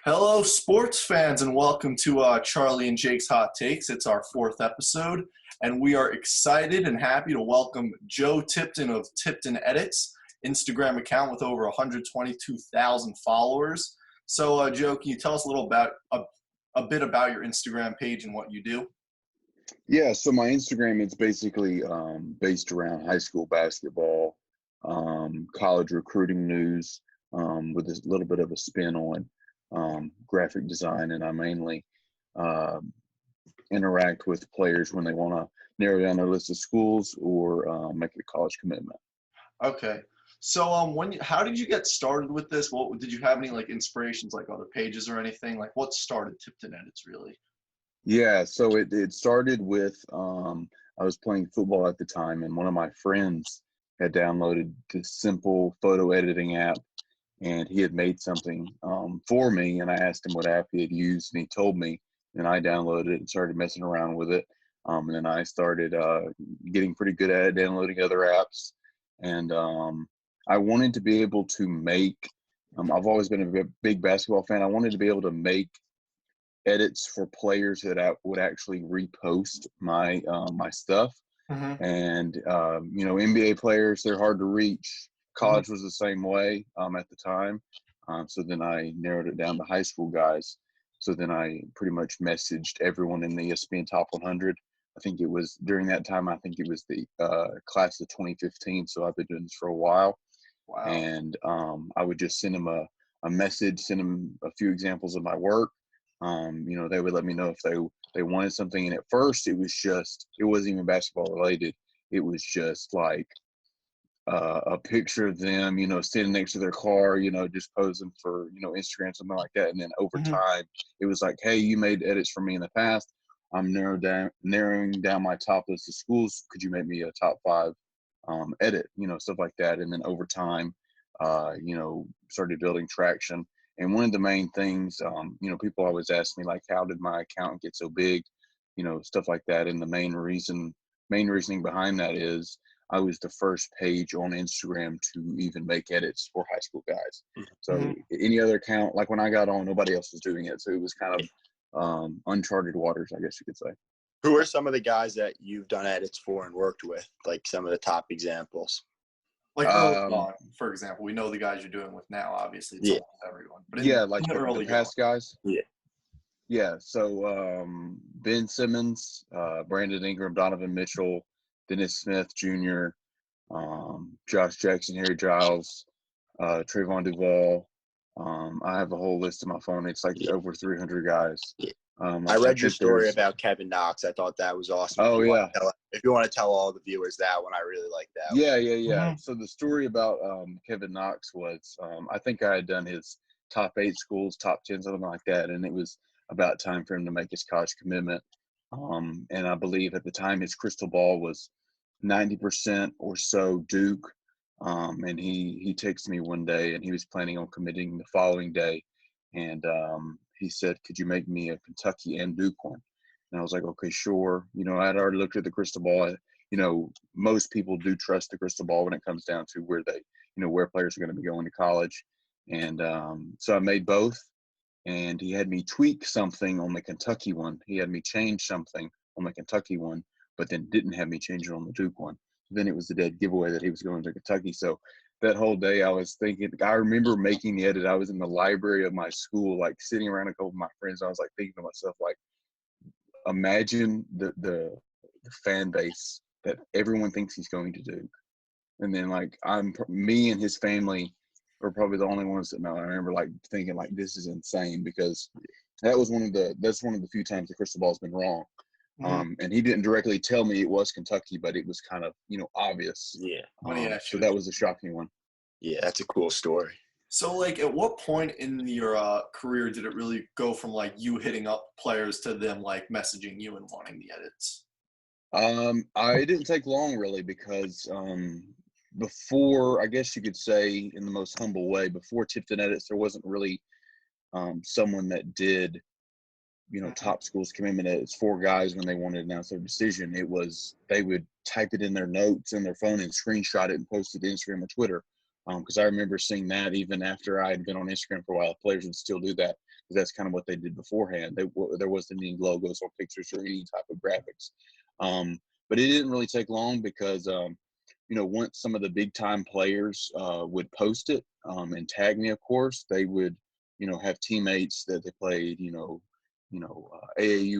Hello, sports fans, and welcome to Charlie and Jake's Hot Takes. It's our fourth episode, and we are excited and happy to welcome Joe Tipton of Tipton Edits, Instagram account with over 122,000 followers. So, Joe, can you tell us a little about a bit about your Instagram page and what you do? Yeah, so my Instagram is basically based around high school basketball, college recruiting news, with a little bit of a spin on graphic design, and I mainly uh, interact with players when they want to narrow down their list of schools or make a college commitment. Okay. So, how did you get started with this? What did you have any inspirations, like other pages or anything? Like, what started Tipton Edits really? Yeah, so it started with I was playing football at the time, and one of my friends had downloaded this simple photo editing app, and he had made something for me, and I asked him what app he had used, and he told me, and I downloaded it and started messing around with it. And then I started getting pretty good at it, downloading other apps, and I wanted to be able to make. I've always been a big basketball fan. I wanted to be able to make edits for players that I would actually repost my stuff. Mm-hmm. And NBA players, they're hard to reach. Mm-hmm. College was the same way at the time. So then I narrowed it down to high school guys. So then I pretty much messaged everyone in the ESPN Top 100. I think it was during that time. I think it was the class of 2015. So I've been doing this for a while. Wow. And I would just send them a message, send them a few examples of my work. They would let me know if they wanted something. And at first it wasn't even basketball related. It was just like a picture of them, standing next to their car, just posing for, Instagram, something like that. And then over Mm-hmm. time it was like, hey, you made edits for me in the past. I'm narrowing down my top list of schools. Could you make me a top 5 edit, stuff like that. And then over time, started building traction. And one of the main things, people always ask me, like, how did my account get so big, stuff like that. And the main reasoning behind that is I was the first page on Instagram to even make edits for high school guys. So Mm-hmm. any other account, like when I got on, nobody else was doing it. So it was kind of uncharted waters, I guess you could say. Who are some of the guys that you've done edits for and worked with, like some of the top examples? Like early on, for example, we know the guys you're doing with now. Obviously, it's almost everyone. But like the past guys. Yeah. So Ben Simmons, Brandon Ingram, Donovan Mitchell, Dennis Smith Jr., Josh Jackson, Harry Giles, Trayvon Duval. I have a whole list on my phone. It's like over 300 guys. Yeah. I read your story about Kevin Knox. I thought that was awesome. Oh, yeah. If you want to tell all the viewers that one, I really like that. Yeah. Mm-hmm. So the story about Kevin Knox was I think I had done his top 8 schools, top 10, something like that. And it was about time for him to make his college commitment. And I believe at the time his crystal ball was 90% or so Duke. And he texted me one day, and he was planning on committing the following day. And he said, could you make me a Kentucky and Duke one? And I was like, okay, sure. I had already looked at the crystal ball. Most people do trust the crystal ball when it comes down to where where players are going to be going to college. And so I made both, and he had me tweak something on the Kentucky one. He had me change something on the Kentucky one, but then didn't have me change it on the Duke one. Then it was the dead giveaway that he was going to Kentucky. So that whole day I was thinking, I remember making the edit. I was in the library of my school, like sitting around a couple of my friends. I was like thinking to myself, like, imagine the fan base that everyone thinks he's going to Duke. And then like me and his family are probably the only ones that know. I remember like thinking like, this is insane, because that's one of the few times the crystal ball's been wrong. Mm-hmm. And he didn't directly tell me it was Kentucky, but it was kind of, obvious. Yeah. So that was a shocking one. Yeah, that's a cool story. So, at what point in your career did it really go from, you hitting up players to them, messaging you and wanting the edits? I didn't take long, really, because before, I guess you could say in the most humble way, before Tipton Edits, there wasn't really someone that did top schools commitment edits for guys when they wanted to announce their decision. It was, they would type it in their notes in their phone and screenshot it and post it to Instagram or Twitter. Because I remember seeing that even after I had been on Instagram for a while, players would still do that because that's kind of what they did beforehand. There wasn't any logos or pictures or any type of graphics. But it didn't really take long because, once some of the big time players would post it and tag me, of course, they would, have teammates that they played, AAU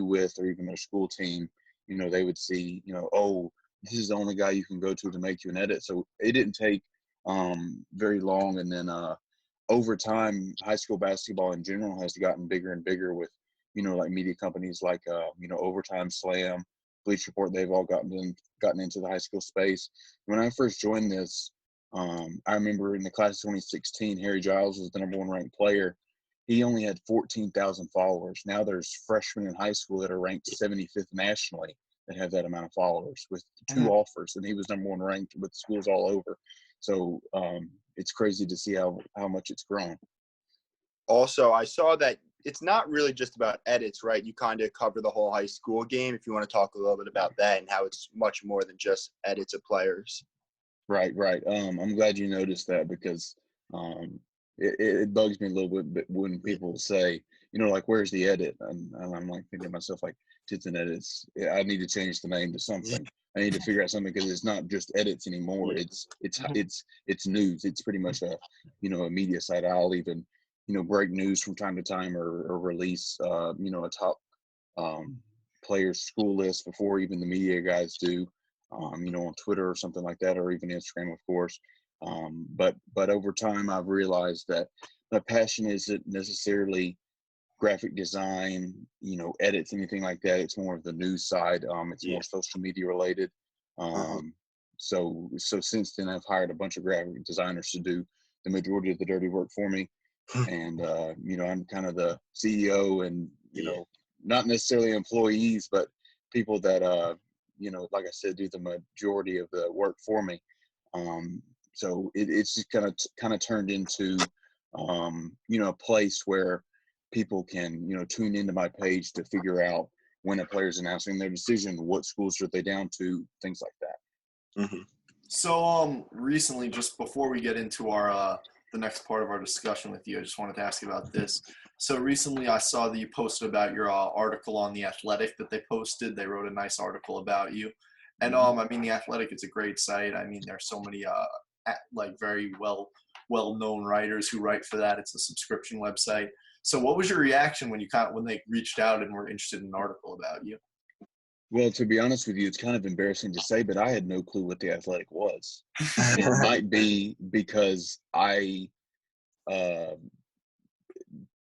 with, or even their school team. They would see, oh, this is the only guy you can go to make you an edit. So it didn't take very long. And then over time, high school basketball in general has gotten bigger and bigger with, like media companies like, Overtime Slam, Bleach Report. They've all gotten into the high school space. When I first joined this, I remember in the class of 2016, Harry Giles was the #1 ranked player. He only had 14,000 followers. Now there's freshmen in high school that are ranked 75th nationally that have that amount of followers with 2 offers, and he was #1 ranked with schools all over. So it's crazy to see how much it's grown. Also, I saw that it's not really just about edits, right? You kind of cover the whole high school game. If you want to talk a little bit about that and how it's much more than just edits of players. Right. I'm glad you noticed that because it bugs me a little bit when people say, like, where's the edit? And I'm like thinking to myself, like, Tipton Edits. I need to change the name to something. I need to figure out something because it's not just edits anymore. It's news. It's pretty much a media site. I'll even break news from time to time or release a top players school list before even the media guys do. On Twitter or something like that, or even Instagram, of course. But over time, I've realized that my passion isn't necessarily graphic design, edits, anything like that. It's more of the news side. It's more social media related. So since then, I've hired a bunch of graphic designers to do the majority of the dirty work for me. And, I'm kind of the CEO and, not necessarily employees, but people that, like I said, do the majority of the work for me. So it's just kind of turned into, a place where people can, tune into my page to figure out when a player's announcing their decision, what schools are they down to, things like that. So recently, just before we get into our the next part of our discussion with you, I just wanted to ask you about this. So recently I saw that you posted about your article on The Athletic that they posted. They wrote a nice article about you. And The Athletic is a great site. There's so many very well-known writers who write for that. It's a subscription website. So what was your reaction when they reached out and were interested in an article about you? Well, to be honest with you, it's kind of embarrassing to say, but I had no clue what The Athletic was. And it might be because I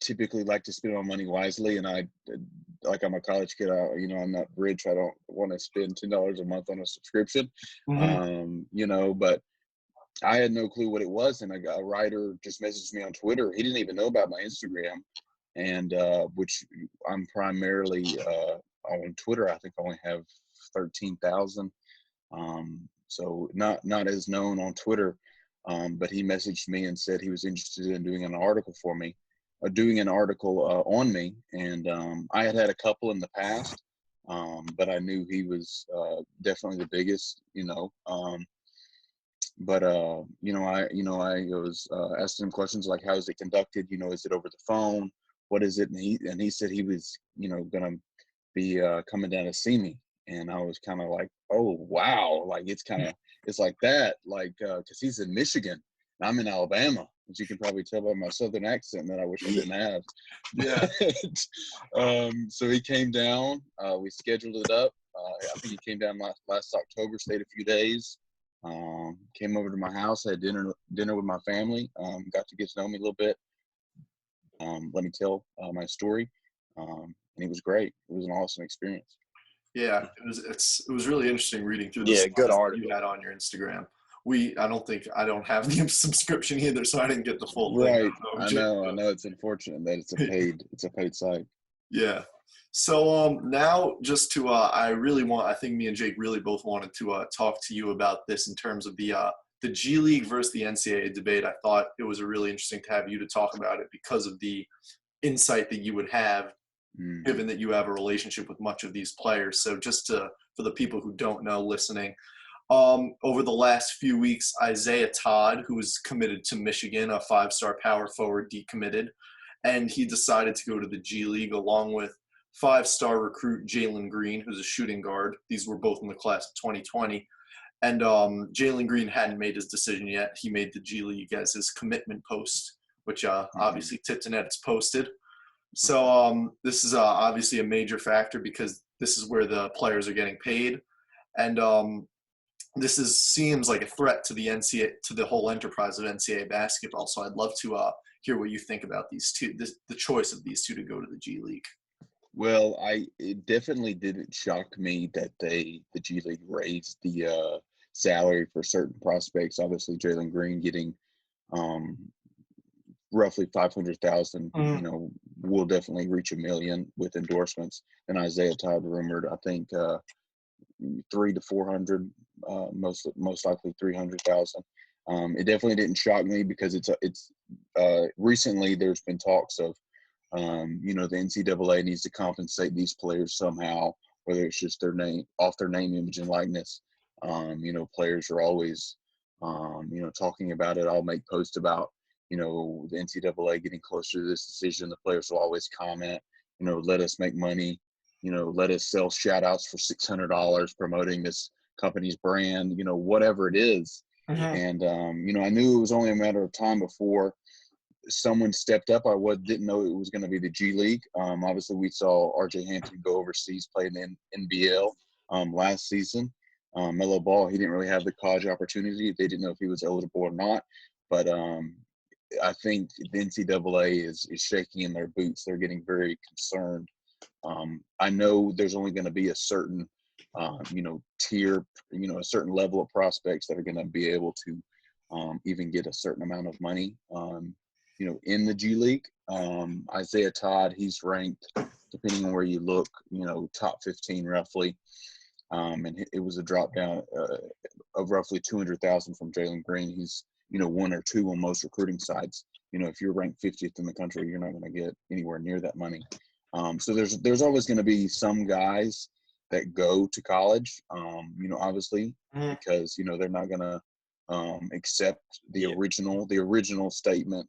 typically like to spend my money wisely, and I'm a college kid. I'm not rich. I don't want to spend $10 a month on a subscription. But I had no clue what it was, and a writer just messaged me on Twitter. He didn't even know about my Instagram, and which I'm primarily on Twitter. I think I only have 13,000, so not as known on Twitter. But he messaged me and said he was interested in doing an article for me, doing an article on me. And I had a couple in the past, but I knew he was definitely the biggest, But I was asking him questions like, how is it conducted? Is it over the phone? What is it? And he said he was, gonna be coming down to see me. And I was kind of like, oh wow, like it's like that, like because he's in Michigan and I'm in Alabama, as you can probably tell by my southern accent that I wish I didn't have. Yeah. So he came down. We scheduled it up. I think he came down last October, stayed a few days. Came over to my house, had dinner with my family, got to get to know me a little bit, let me tell my story, and it was great. It was an awesome experience. Yeah, it was really interesting reading through the Yeah, good that article you had on your Instagram. I don't have the subscription either, so I didn't get the full thing. Right. I know it's unfortunate that it's a paid site. Yeah. So now just to I think me and Jake really both wanted to talk to you about this in terms of the G League versus the NCAA debate. I thought it was really interesting to have you to talk about it because of the insight that you would have, given that you have a relationship with much of these players. So just for the people who don't know listening, Over the last few weeks, Isaiah Todd, who was committed to Michigan, a 5-star power forward, decommitted, and he decided to go to the G League along with 5-star recruit Jalen Green, who's a shooting guard. These were both in the class of 2020. And Jalen Green hadn't made his decision yet. He made the G League as his commitment post, which obviously Tipton Edits posted. So this is obviously a major factor because this is where the players are getting paid. And this seems like a threat to the NCAA, to the whole enterprise of NCAA basketball. So I'd love to hear what you think about these two, the choice of these two to go to the G League. Well, it definitely didn't shock me that the G League raised the salary for certain prospects. Obviously, Jalen Green getting roughly 500,000. You know, will definitely reach $1 million with endorsements. And Isaiah Todd rumored, I think, 300 to 400, most likely 300,000. It definitely didn't shock me because it's recently there's been talks of you know, the NCAA needs to compensate these players somehow, whether it's just their name, off their name, image, and likeness. You know, players are always you know, talking about it. I'll make posts about, you know, the NCAA getting closer to this decision. The players will always comment, you know, let us make money, you know, let us sell shout outs for $600 promoting this company's brand, you know, whatever it is. And, you know, I knew it was only a matter of time before someone stepped up. I didn't know it was going to be the G League. Obviously, we saw R.J. Hampton go overseas, play in NBL last season. Melo Ball, he didn't really have the college opportunity. They didn't know if he was eligible or not. But I think the NCAA is shaking in their boots. They're getting very concerned. I know there's only going to be a certain, you know, tier, you know, a certain level of prospects that are going to be able to even get a certain amount of money, you know, in the G League. Isaiah Todd, he's ranked, depending on where you look, you know, top 15 roughly. And it was a drop down of roughly 200,000 from Jalen Green. He's, you know, 1 or 2 on most recruiting sites. You know, if you're ranked 50th in the country, you're not going to get anywhere near that money. So there's always going to be some guys that go to college, you know, obviously, because, you know, they're not going to accept the original statement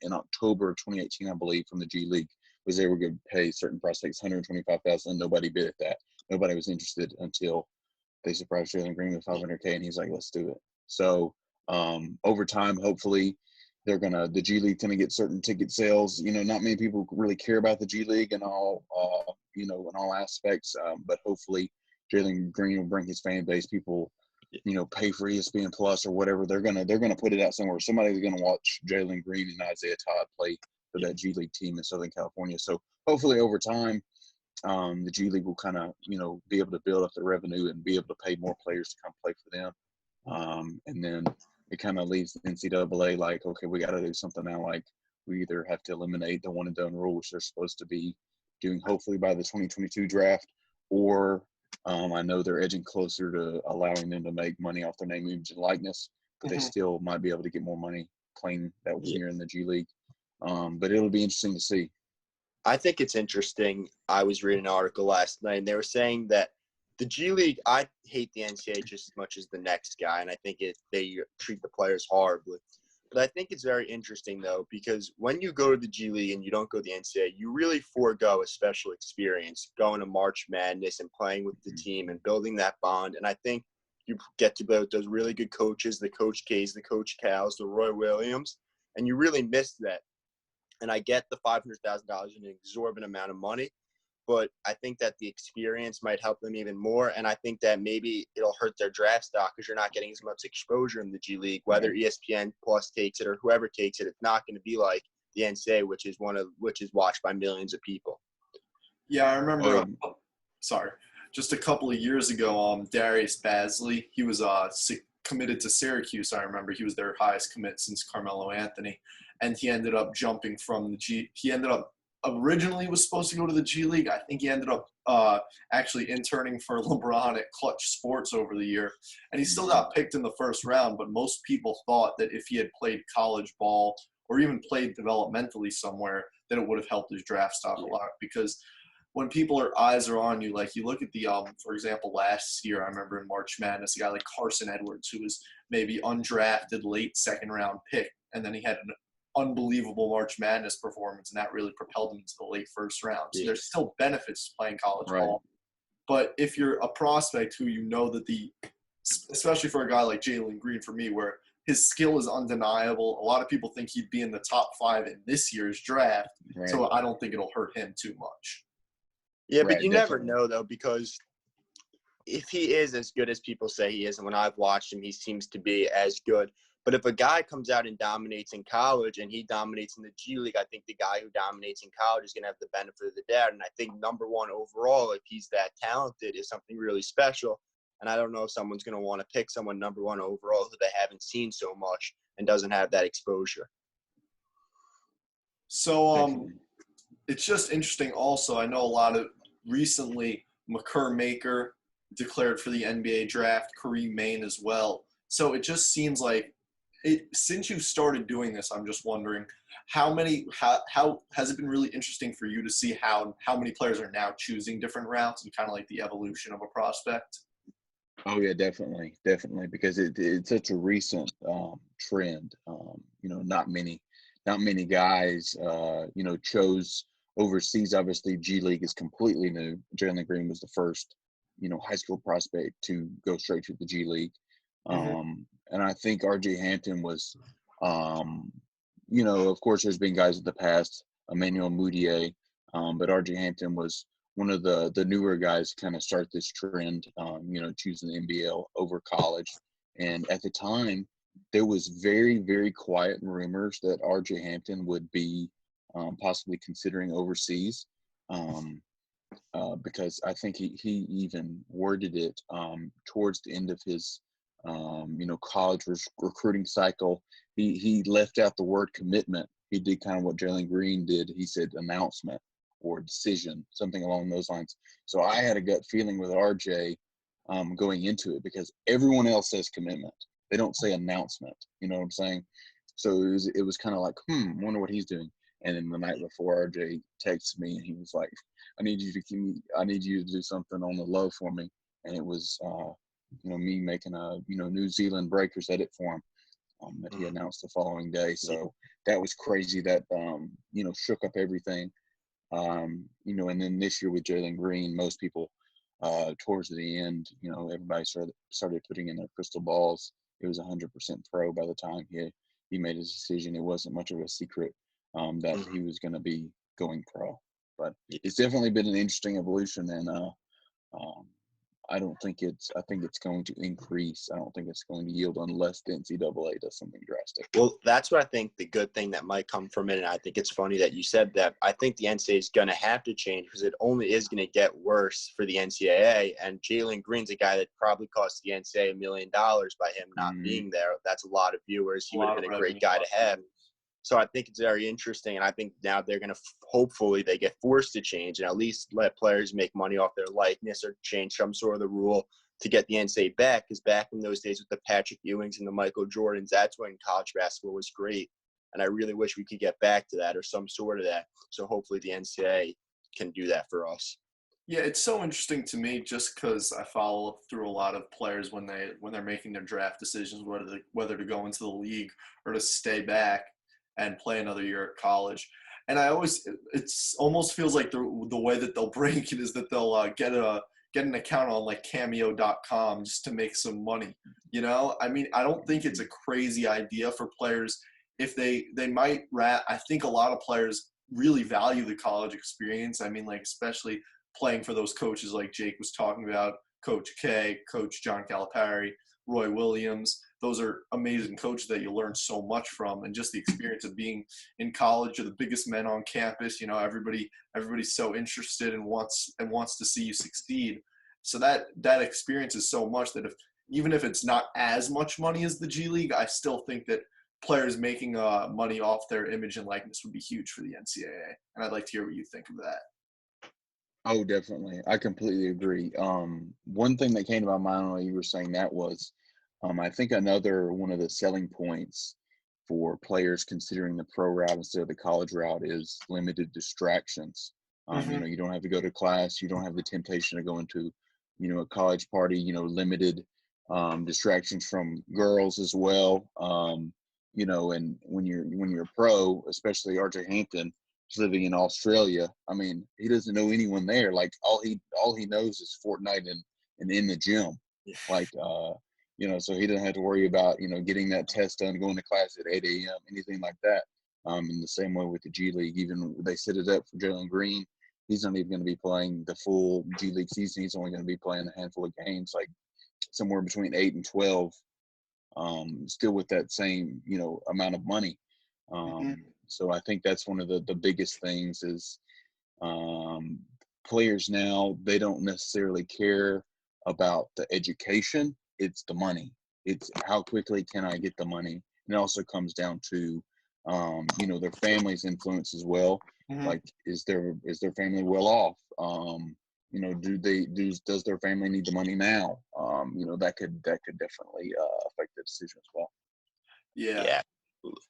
in October of 2018, I believe, from the G League, was they were going to pay certain prospects $125,000. Nobody bid at that. Nobody was interested until they surprised Jalen Green with $500K, and he's like, let's do it. So over time, hopefully, the G League gonna get certain ticket sales. You know, not many people really care about the G League and all, you know, in all aspects. But hopefully, Jalen Green will bring his fan base. People, you know, pay for ESPN Plus or whatever. They're gonna put it out somewhere. Somebody's gonna watch Jalen Green and Isaiah Todd play for that G League team in Southern California. So hopefully, over time, the G League will kind of, you know, be able to build up the revenue and be able to pay more players to come play for them. And then it kind of leaves the NCAA like, okay, we got to do something now. Like, we either have to eliminate the one and done rule, which they're supposed to be doing hopefully by the 2022 draft, or I know they're edging closer to allowing them to make money off their name, image, and likeness, but they still might be able to get more money playing that 1 year in the G League. But it'll be interesting to see. I think it's interesting. I was reading an article last night, and they were saying that the G League, I hate the NCAA just as much as the next guy, and I think they treat the players horribly. But I think it's very interesting, though, because when you go to the G League and you don't go to the NCAA, you really forego a special experience, going to March Madness and playing with the team and building that bond. And I think you get to play with those really good coaches, the Coach K's, the Coach Cal's, the Roy Williams, and you really miss that. And I get the $500,000 is an exorbitant amount of money, but I think that the experience might help them even more. And I think that maybe it'll hurt their draft stock because you're not getting as much exposure in the G League. Whether ESPN Plus takes it or whoever takes it, it's not going to be like the NCAA, which is watched by millions of people. Yeah, I remember. Just a couple of years ago, Darius Bazley, he was committed to Syracuse. I remember he was their highest commit since Carmelo Anthony, and he ended up jumping from the G. He ended up originally was supposed to go to the G League. I think he ended up actually interning for LeBron at Clutch Sports over the year, and he still got picked in the first round. But most people thought that if he had played college ball or even played developmentally somewhere, that it would have helped his draft stock a lot, because when eyes are on you, like you look at the for example, last year I remember in March Madness, a guy like Carson Edwards, who was maybe undrafted late second round pick, and then he had an unbelievable March Madness performance, and that really propelled him into the late first round. So there's still benefits to playing college ball. But if you're a prospect who you know that especially for a guy like Jalen Green, for me, where his skill is undeniable, a lot of people think he'd be in the top 5 in this year's draft. Right. So I don't think it'll hurt him too much. Yeah, but you never know, though, because if he is as good as people say he is, and when I've watched him, he seems to be as good. But if a guy comes out and dominates in college and he dominates in the G League, I think the guy who dominates in college is going to have the benefit of the doubt. And I think number one overall, if he's that talented, is something really special. And I don't know if someone's going to want to pick someone number one overall who they haven't seen so much and doesn't have that exposure. So it's just interesting also. I know a lot of recently Makur Maker declared for the NBA draft, Kareem Main as well. So it just seems like since you started doing this, I'm just wondering how has it been really interesting for you to see how many players are now choosing different routes and kind of like the evolution of a prospect? Oh yeah, definitely, because it's such a recent trend. Not many guys chose overseas. Obviously, G League is completely new. Jalen Green was the first high school prospect to go straight to the G League. And I think RJ Hampton was, of course, there's been guys in the past, Emmanuel Mudiay, but RJ Hampton was one of the newer guys to kind of start this trend, choosing the NBL over college. And at the time, there was very, very quiet rumors that RJ Hampton would be possibly considering overseas, because I think he even worded it towards the end of his college recruiting cycle. He left out the word commitment. He did kind of what Jalen Green did. He said announcement or decision, something along those lines. So I had a gut feeling with RJ going into it, because everyone else says commitment. They don't say announcement. You know what I'm saying? So it was kind of like, wonder what he's doing. And then the night before, RJ texted me and he was like, I need you to do something on the low for me. And it was me making a New Zealand Breakers edit for him that he announced the following day. So that was crazy. That shook up everything. And then this year with Jalen Green, most people towards the end, everybody started putting in their crystal balls. It was 100% pro by the time he made his decision. It wasn't much of a secret that he was going to be going pro. But it's definitely been an interesting evolution, and I think it's going to increase. I don't think it's going to yield unless the NCAA does something drastic. Well, that's what I think the good thing that might come from it, and I think it's funny that you said that. I think the NCAA is going to have to change, because it only is going to get worse for the NCAA, and Jalen Green's a guy that probably cost the NCAA $1 million by him not being there. That's a lot of viewers. He would have been a great guy to have. So I think it's very interesting, and I think now they're going to hopefully they get forced to change and at least let players make money off their likeness, or change some sort of the rule to get the NCAA back. Because back in those days with the Patrick Ewings and the Michael Jordans, that's when college basketball was great. And I really wish we could get back to that, or some sort of that. So hopefully the NCAA can do that for us. Yeah, it's so interesting to me just because I follow through a lot of players when they're making their draft decisions, whether to go into the league or to stay back and play another year at college. And it almost feels like the way that they'll break it is that they'll get an account on like cameo.com just to make some money. I mean, I don't think it's a crazy idea for players if they might I think a lot of players really value the college experience. I mean, like, especially playing for those coaches like Jake was talking about, Coach K, Coach John Calipari, Roy Williams. Those are amazing coaches that you learn so much from, and just the experience of being in college, you're the biggest men on campus. Everybody's so interested and wants to see you succeed. So that experience is so much that even if it's not as much money as the G League, I still think that players making money off their image and likeness would be huge for the NCAA. And I'd like to hear what you think of that. Oh, definitely. I completely agree. One thing that came to my mind while you were saying that was, I think another one of the selling points for players considering the pro route instead of the college route is limited distractions. You don't have to go to class. You don't have the temptation to go into, a college party, limited distractions from girls as well. And when you're a pro, especially RJ Hampton, is living in Australia. I mean, he doesn't know anyone there. Like all he knows is Fortnite and in the gym. Like so he doesn't have to worry about getting that test done, going to class at 8 a.m. anything like that. In the same way with the G League, even they set it up for Jalen Green. He's not even going to be playing the full G League season. He's only going to be playing a handful of games, like somewhere between 8 and 12. Still with that same amount of money. So I think that's one of the biggest things is players now, they don't necessarily care about the education. It's the money. It's how quickly can I get the money. And it also comes down to their family's influence as well. Like, is their family well off? Does their family need the money now? That could definitely affect the decision as well. Yeah.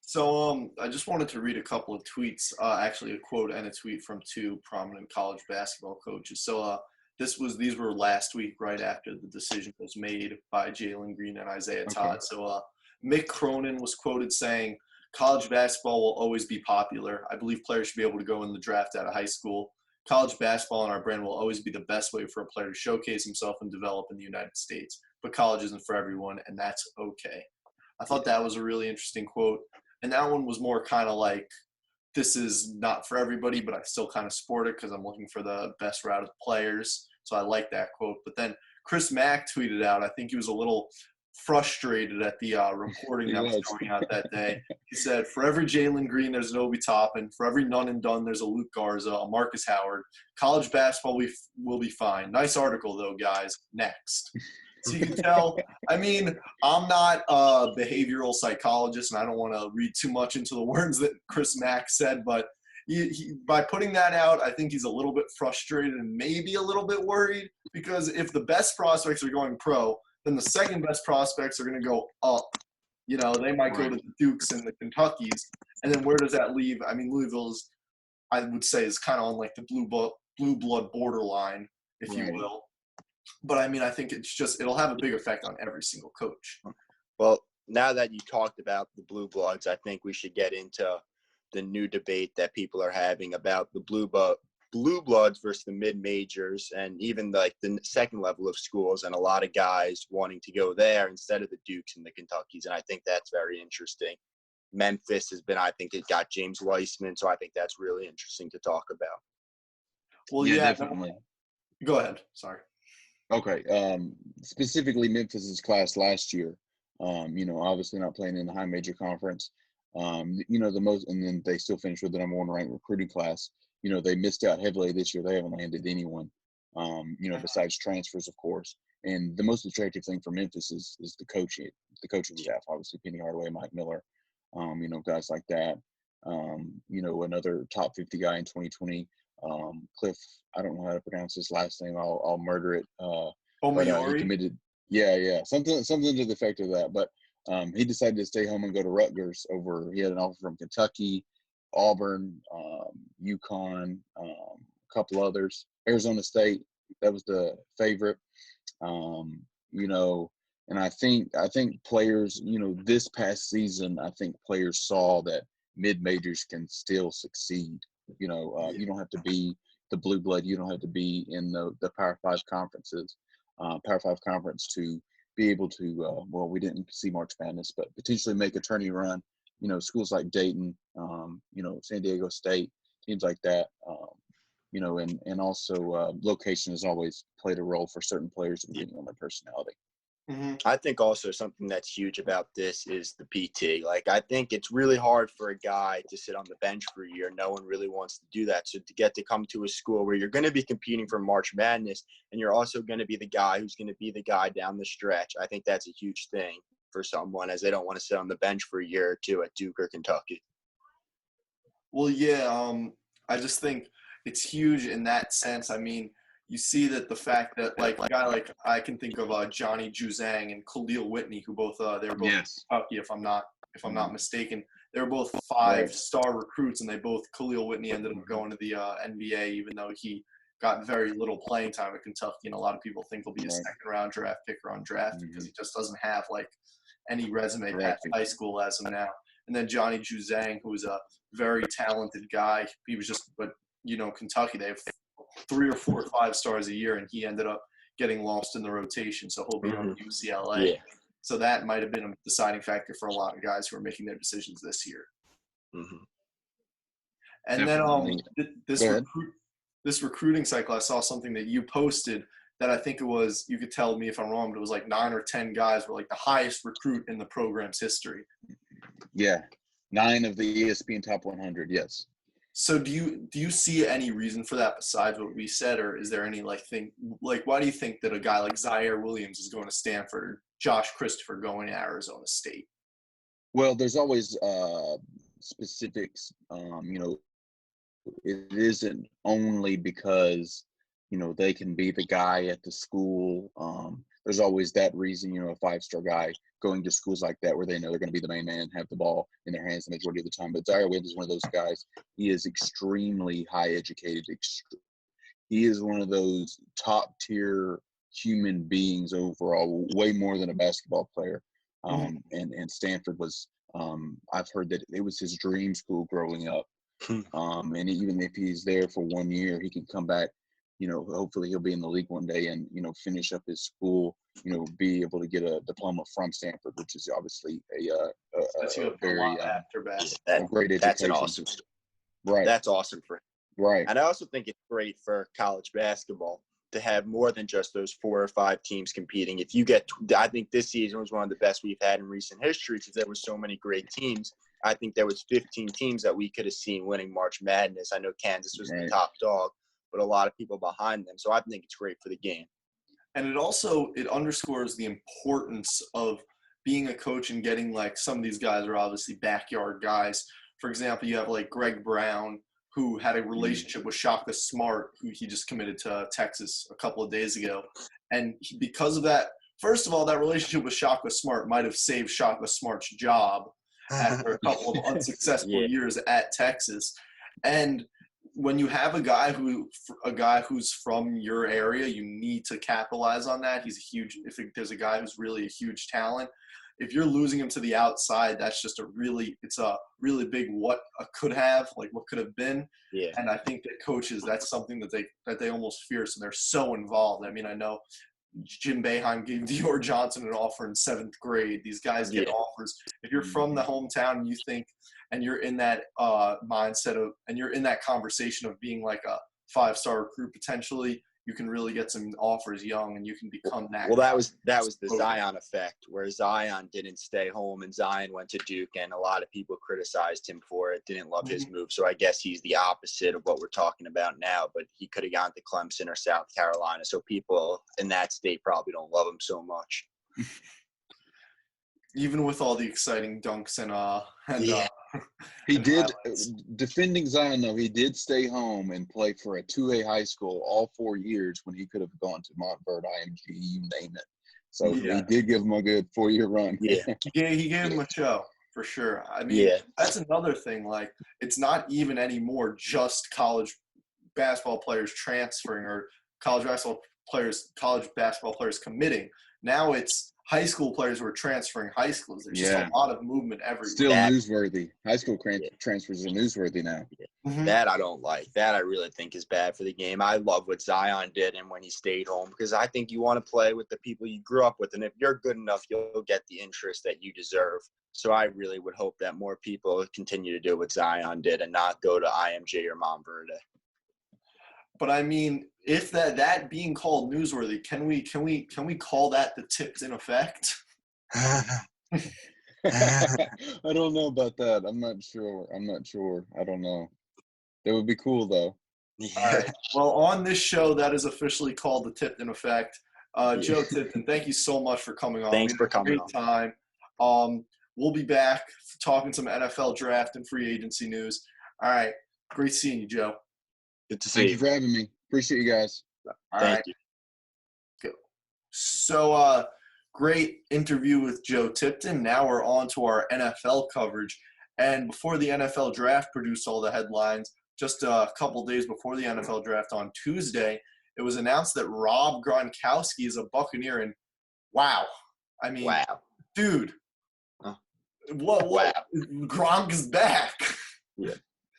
So I just wanted to read a couple of tweets, actually a quote and a tweet from two prominent college basketball coaches. So these were last week, right after the decision was made by Jalen Green and Isaiah Todd. So Mick Cronin was quoted saying, "College basketball will always be popular. I believe players should be able to go in the draft out of high school. College basketball and our brand will always be the best way for a player to showcase himself and develop in the United States. But college isn't for everyone, and that's okay." I thought that was a really interesting quote. And that one was more kind of like, this is not for everybody, but I still kind of support it because I'm looking for the best route of players. So I like that quote. But then Chris Mack tweeted out, I think he was a little frustrated at the reporting that was going out that day. He said, "For every Jalen Green, there's an Obi Toppin. For every none and done, there's a Luke Garza, a Marcus Howard. College basketball will be fine. Nice article, though, guys. Next." So you can tell, I mean, I'm not a behavioral psychologist, and I don't want to read too much into the words that Chris Mack said, but by putting that out, I think he's a little bit frustrated and maybe a little bit worried, because if the best prospects are going pro, then the second best prospects are going to go up. They might go to the Dukes and the Kentuckys, and then where does that leave? I mean, Louisville's, I would say, is kind of on like the blue blood borderline, if you will. But I mean, I think it'll have a big effect on every single coach. Well, now that you talked about the blue bloods, I think we should get into the new debate that people are having about the blue bloods versus the mid-majors, and even like the second level of schools, and a lot of guys wanting to go there instead of the Dukes and the Kentuckys. And I think that's very interesting. Memphis I think it got James Weissman, so I think that's really interesting to talk about. Well, yeah, definitely. Go ahead. Sorry. Okay. Specifically Memphis's class last year, obviously not playing in the high major conference, and then they still finished with the number one ranked recruiting class. They missed out heavily this year. They haven't landed anyone, besides transfers, of course. And the most attractive thing for Memphis is the coaching staff, obviously Penny Hardaway, Mike Miller, guys like that. Another top 50 guy in 2020, Cliff, I don't know how to pronounce his last name. I'll murder it. But he committed. Yeah. Something to the effect of that. But he decided to stay home and go to Rutgers he had an offer from Kentucky, Auburn, UConn, a couple others, Arizona State. That was the favorite. And I think players, this past season, I think players saw that mid-majors can still succeed. You don't have to be the blue blood. You don't have to be in the Power 5 conferences, Power 5 conference to be able to, we didn't see March Madness, but potentially make a tourney run. Schools like Dayton, San Diego State, teams like that, and also location has always played a role for certain players depending on their personality. I think also something that's huge about this is the PT. Like, I think it's really hard for a guy to sit on the bench for a year. No one really wants to do that. So to get to come to a school where you're going to be competing for March Madness, and you're also going to be the guy who's going to be the guy down the stretch, I think that's a huge thing for someone, as they don't want to sit on the bench for a year or two at Duke or Kentucky. Well, yeah, I just think it's huge in that sense. I mean, you see that the fact that like a guy like I can think of Johnny Juzang and Khalil Whitney, who both they were both in Kentucky, if I'm not mistaken. They were both 5-star recruits, and Khalil Whitney ended up going to the NBA, even though he got very little playing time at Kentucky, and a lot of people think he'll be a second-round draft pick or undrafted because he just doesn't have like any resume past high school as of now. And then Johnny Juzang, who was a very talented guy. He was but Kentucky, they have 3 or 4 5-stars a year, and he ended up getting lost in the rotation, so he'll be on UCLA. Yeah. So that might have been a deciding factor for a lot of guys who are making their decisions this year. And then this recruiting cycle, I saw something that you posted that I think it was, you could tell me if I'm wrong, but it was like 9 or 10 guys were like the highest recruit in the program's history. Yeah, 9 of the ESPN top 100, yes. So do you see any reason for that besides what we said, or is there any why do you think that a guy like Zaire Williams is going to Stanford or Josh Christopher going to Arizona State? Well, there's always specifics. It isn't only because they can be the guy at the school. There's always that reason, a 5-star guy going to schools like that where they know they're going to be the main man, have the ball in their hands the majority of the time. But Zaire Williams is one of those guys. He is extremely high educated. He is one of those top tier human beings overall, way more than a basketball player. And Stanford was, I've heard that it was his dream school growing up. And even if he's there for 1 year, he can come back. Hopefully he'll be in the league one day and, finish up his school, be able to get a diploma from Stanford, which is obviously a very great education. That's an awesome story. Right. That's awesome for him. Right. And I also think it's great for college basketball to have more than just those 4 or 5 teams competing. If you get, I think this season was one of the best we've had in recent history because there were so many great teams. I think there was 15 teams that we could have seen winning March Madness. I know Kansas was the top dog, but a lot of people behind them. So I think it's great for the game. And it underscores the importance of being a coach and getting some of these guys are obviously backyard guys. For example, you have Greg Brown, who had a relationship with Shaka Smart, who he just committed to Texas a couple of days ago. And because of that, first of all, that relationship with Shaka Smart might have saved Shaka Smart's job after a couple of unsuccessful years at Texas. And when you have a guy who's from your area, you need to capitalize on that. If there's a guy who's really a huge talent, if you're losing him to the outside, that's just a really big what could have, what could have been. Yeah. And I think that coaches, that's something that they almost fear. So they're so involved. I mean, I know Jim Boeheim gave Dior Johnson an offer in 7th grade. These guys get offers. If you're from the hometown and you think, and you're in that mindset of, and you're in that conversation of being like a 5-star recruit potentially, you can really get some offers young and you can become that. Well, that was the Zion effect, where Zion didn't stay home and Zion went to Duke, and a lot of people criticized him for it, didn't love his move. So I guess he's the opposite of what we're talking about now, but he could have gone to Clemson or South Carolina. So people in that state probably don't love him so much. Even with all the exciting dunks he did defending Zion though. He did stay home and play for a 2A high school all 4 years when he could have gone to Montverde, IMG, you name it. So he did give him a good 4-year run. Yeah, he gave him a show for sure. I mean, that's another thing. It's not even anymore just college basketball players transferring or college basketball players committing. Now it's high school players who are transferring high schools. There's just a lot of movement everywhere. Still newsworthy. High school transfers are newsworthy now. That I don't like. That I really think is bad for the game. I love what Zion did and when he stayed home, because I think you want to play with the people you grew up with. And if you're good enough, you'll get the interest that you deserve. So I really would hope that more people continue to do what Zion did and not go to IMG or Montverde. But I mean, if that being called newsworthy, can we call that the Tipton effect? I don't know about that. I'm not sure. I don't know. It would be cool though. All right. Well, on this show, that is officially called the Tipton effect. Joe Tipton, thank you so much for coming on. Thanks for coming on. Great time. We'll be back talking some NFL draft and free agency news. All right. Great seeing you, Joe. Good to see you. Thank you for having me. Appreciate you guys. All right. Thank you. So, great interview with Joe Tipton. Now we're on to our NFL coverage. And before the NFL draft produced all the headlines, just a couple days before the NFL draft on Tuesday, it was announced that Rob Gronkowski is a Buccaneer. And wow, I mean, Wow. dude, Huh. what? Wow. Gronk is back. Yeah.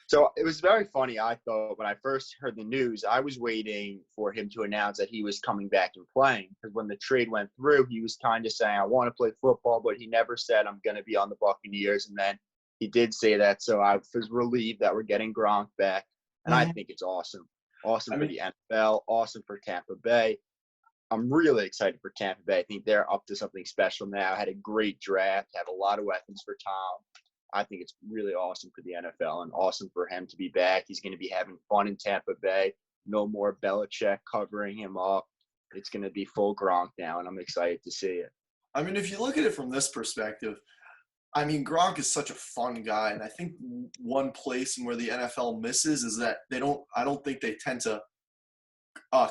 So it was very funny. I thought when I first heard the news, I was waiting for him to announce that he was coming back and playing. Because when the trade went through, he was kind of saying, I want to play football, but he never said, I'm going to be on the Buccaneers. And then he did say that. So I was relieved that we're getting Gronk back. And I think it's awesome. Awesome for the NFL, awesome for Tampa Bay. I'm really excited for Tampa Bay. I think they're up to something special now. Had a great draft, have a lot of weapons for Tom. I think it's really awesome for the NFL and awesome for him to be back. He's going to be having fun in Tampa Bay. No more Belichick covering him up. It's going to be full Gronk now, and I'm excited to see it. I mean, if you look at it from this perspective, I mean, Gronk is such a fun guy, and I think one place where the NFL misses is that I don't think they tend to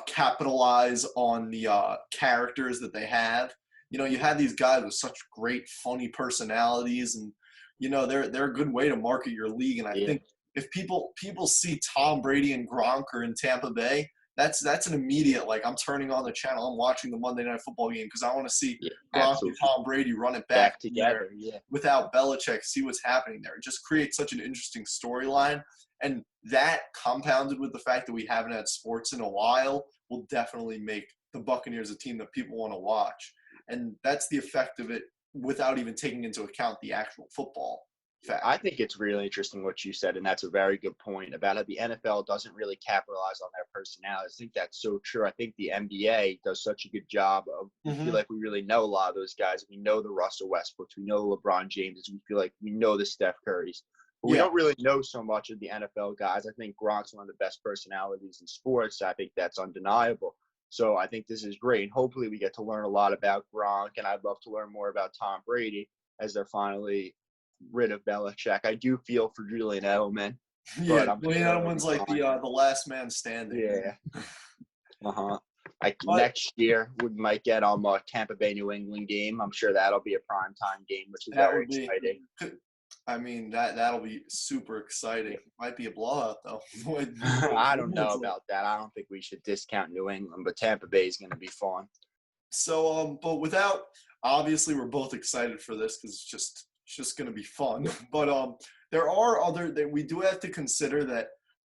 capitalize on the characters that they have. You know, you have these guys with such great, funny personalities, and you know they're a good way to market your league. And I think if people see Tom Brady and Gronk are in Tampa Bay, that's an immediate, like, I'm turning on the channel, I'm watching the Monday Night Football game because I want to see Gronk and Tom Brady run it back together without Belichick, see what's happening there. It just creates such an interesting storyline. And that, compounded with the fact that we haven't had sports in a while, will definitely make the Buccaneers a team that people want to watch. And that's the effect of it without even taking into account the actual football fact. I think it's really interesting what you said, and that's a very good point about how the NFL doesn't really capitalize on their personalities. I think that's so true. I think the NBA does such a good job of, we feel like we really know a lot of those guys. We know the Russell Westbrooks. We know LeBron James. We feel like we know the Steph Currys. But we don't really know so much of the NFL guys. I think Gronk's one of the best personalities in sports. I think that's undeniable. So I think this is great. And hopefully we get to learn a lot about Gronk, and I'd love to learn more about Tom Brady as they're finally rid of Belichick. I do feel for Julian Edelman. Yeah, Julian Edelman's like the last man standing. Yeah. Next year we might get Tampa Bay New England game. I'm sure that'll be a primetime game, which is very exciting. I mean, that'll be super exciting. Might be a blowout, though. I don't know about that. I don't think we should discount New England, but Tampa Bay is going to be fun. So, but obviously, we're both excited for this because it's just going to be fun. But there are we do have to consider that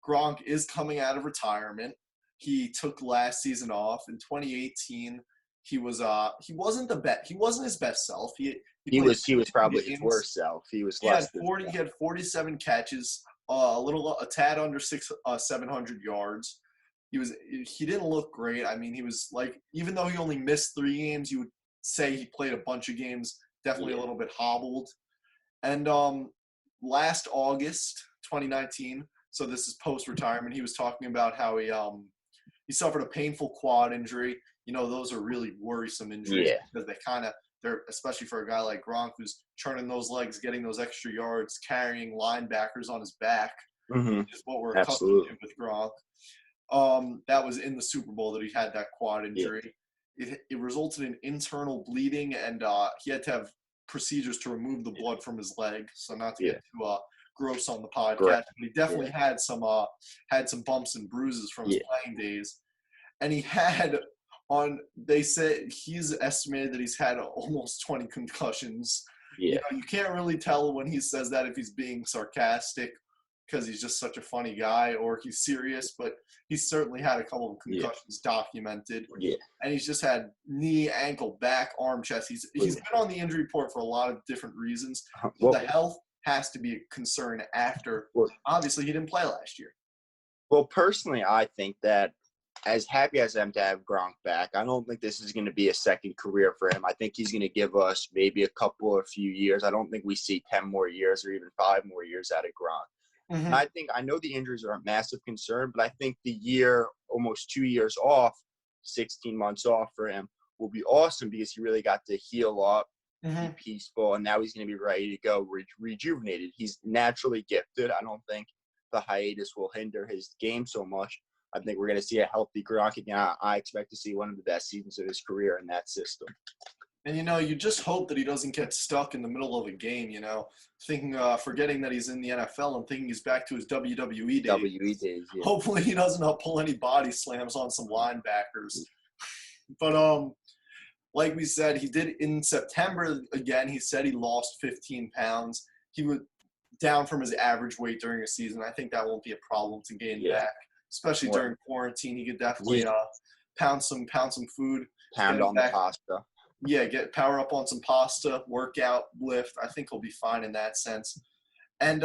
Gronk is coming out of retirement. He took last season off in 2018. He wasn't his best self. He was probably his worst self. He had 47 catches, a tad under 700 yards. He didn't look great. I mean, he was like, even though he only missed 3 games, you would say he played a bunch of games, definitely a little bit hobbled. And last August 2019, so this is post-retirement, he was talking about how he suffered a painful quad injury. You know, those are really worrisome injuries because they're, especially for a guy like Gronk who's churning those legs, getting those extra yards, carrying linebackers on his back, which is what we're accustomed to with Gronk. That was in the Super Bowl that he had that quad injury. It resulted in internal bleeding, and he had to have procedures to remove the blood from his leg. So not to get too gross on the podcast, but he definitely had some bumps and bruises from his playing days. And they say he's estimated that he's had almost 20 concussions. You know, you can't really tell when he says that if he's being sarcastic because he's just such a funny guy or he's serious, but he's certainly had a couple of concussions documented. And he's just had knee, ankle, back, arm, chest. He's been on the injury report for a lot of different reasons. But the health has to be a concern after. Obviously, he didn't play last year. Well, personally, I think that as happy as I am to have Gronk back, I don't think this is going to be a second career for him. I think he's going to give us maybe a few years. I don't think we see 10 more years or even 5 more years out of Gronk. And I know the injuries are a massive concern, but I think the year, almost 2 years off, 16 months off for him will be awesome because he really got to heal up, be peaceful, and now he's going to be ready to go, rejuvenated. He's naturally gifted. I don't think the hiatus will hinder his game so much. I think we're going to see a healthy Gronk again. I expect to see one of the best seasons of his career in that system. And, you just hope that he doesn't get stuck in the middle of a game, thinking, forgetting that he's in the NFL and thinking he's back to his WWE days. WWE days, yeah. Hopefully he doesn't pull any body slams on some linebackers. But, like we said, he did in September, again, he said he lost 15 pounds. He was down from his average weight during a season. I think that won't be a problem to gain back, especially during quarantine. He could definitely pound some food. Pound on the pasta. Yeah, power up on some pasta, workout, lift. I think he'll be fine in that sense. And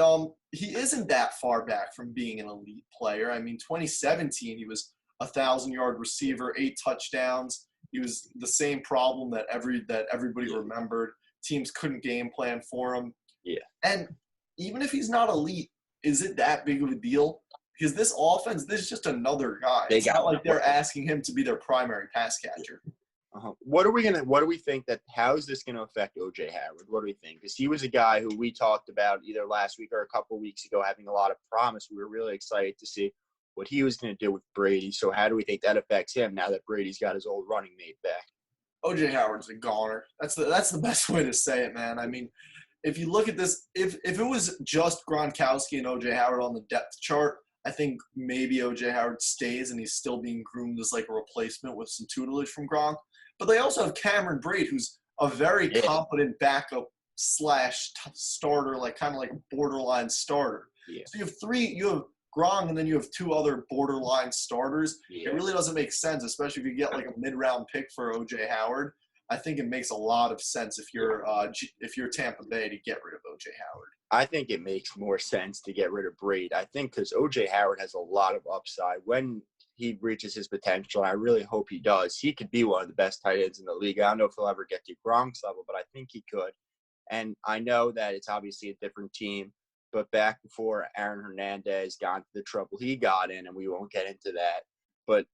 he isn't that far back from being an elite player. I mean, 2017, he was a 1,000-yard receiver, 8 touchdowns. He was the same problem that everybody remembered. Teams couldn't game plan for him. Yeah. And even if he's not elite, is it that big of a deal? Because this offense, this is just another guy. It's not like they're asking him to be their primary pass catcher. How is this gonna affect OJ Howard? What do we think? Because he was a guy who we talked about either last week or a couple of weeks ago having a lot of promise. We were really excited to see what he was going to do with Brady. So how do we think that affects him now that Brady's got his old running mate back? OJ Howard's a goner. That's the best way to say it, man. I mean, if you look at this, if it was just Gronkowski and OJ Howard on the depth chart, I think maybe OJ Howard stays and he's still being groomed as like a replacement with some tutelage from Gronk. But they also have Cameron Brate, who's a very competent backup / starter, like kind of like a borderline starter. Yeah. So you have Gronk, and then you have 2 other borderline starters. Yeah. It really doesn't make sense, especially if you get like a mid-round pick for OJ Howard. I think it makes a lot of sense if you're Tampa Bay to get rid of OJ Howard. I think it makes more sense to get rid of Brady. I think because OJ Howard has a lot of upside when he reaches his potential. I really hope he does. He could be one of the best tight ends in the league. I don't know if he'll ever get to Gronk's level, but I think he could. And I know that it's obviously a different team. But back before Aaron Hernandez got into the trouble he got in, and we won't get into that. But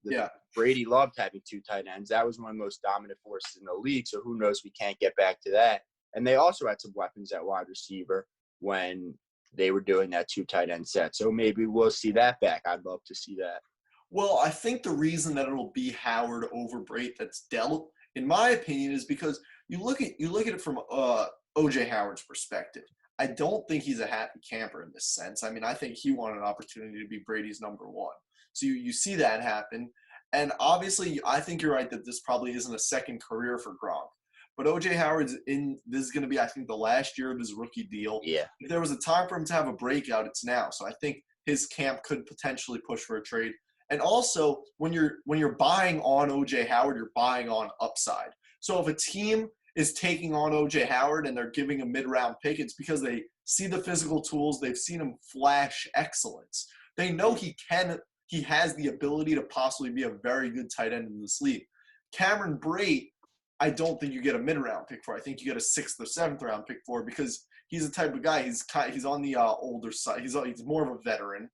Brady loved having 2 tight ends. That was one of the most dominant forces in the league. So who knows? We can't get back to that. And they also had some weapons at wide receiver when they were doing that 2 tight end set. So maybe we'll see that back. I'd love to see that. Well, I think the reason that it'll be Howard over Brate that's dealt, in my opinion, is because you look at it from OJ Howard's perspective. I don't think he's a happy camper in this sense. I mean, I think he wanted an opportunity to be Brady's number 1. So you see that happen. And obviously, I think you're right that this probably isn't a second career for Gronk. But OJ Howard's this is going to be, I think, the last year of his rookie deal. Yeah. If there was a time for him to have a breakout, it's now. So I think his camp could potentially push for a trade. And also, when you're buying on OJ Howard, you're buying on upside. So if a team is taking on OJ Howard and they're giving a mid-round pick, it's because they see the physical tools. They've seen him flash excellence. They know he has the ability to possibly be a very good tight end in this league. Cameron Brate, I don't think you get a mid-round pick for. I think you get a 6th or 7th round pick for because he's the type of guy. He's on the older side. He's more of a veteran.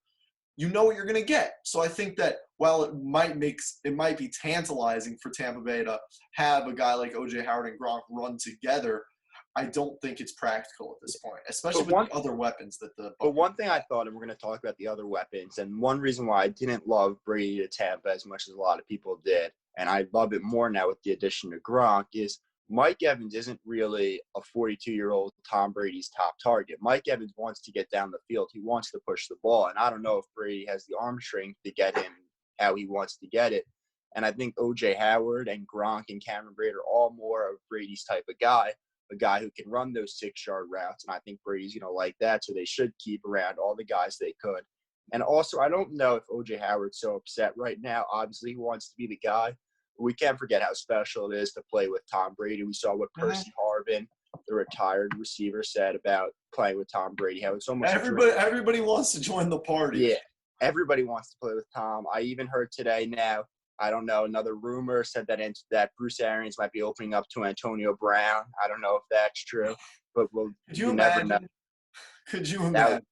You know what you're going to get. So I think that while it might be tantalizing for Tampa Bay to have a guy like OJ Howard and Gronk run together, I don't think it's practical at this point, especially with the other weapons that the. But one thing I thought, and we're going to talk about the other weapons, and one reason why I didn't love Brady to Tampa as much as a lot of people did, and I love it more now with the addition of Gronk, is Mike Evans isn't really a 42-year-old Tom Brady's top target. Mike Evans wants to get down the field. He wants to push the ball. And I don't know if Brady has the arm strength to get him how he wants to get it. And I think O.J. Howard and Gronk and Cameron Brate are all more of Brady's type of guy, a guy who can run those 6-yard routes. And I think Brady's going to like that. So they should keep around all the guys they could. And also, I don't know if O.J. Howard's so upset right now. Obviously, he wants to be the guy. We can't forget how special it is to play with Tom Brady. We saw what Percy Harvin, the retired receiver, said about playing with Tom Brady. How it's almost everybody wants to join the party. Yeah, everybody wants to play with Tom. I even heard today now, I don't know, another rumor said that Bruce Arians might be opening up to Antonio Brown. I don't know if that's true, but you never know. Could you imagine?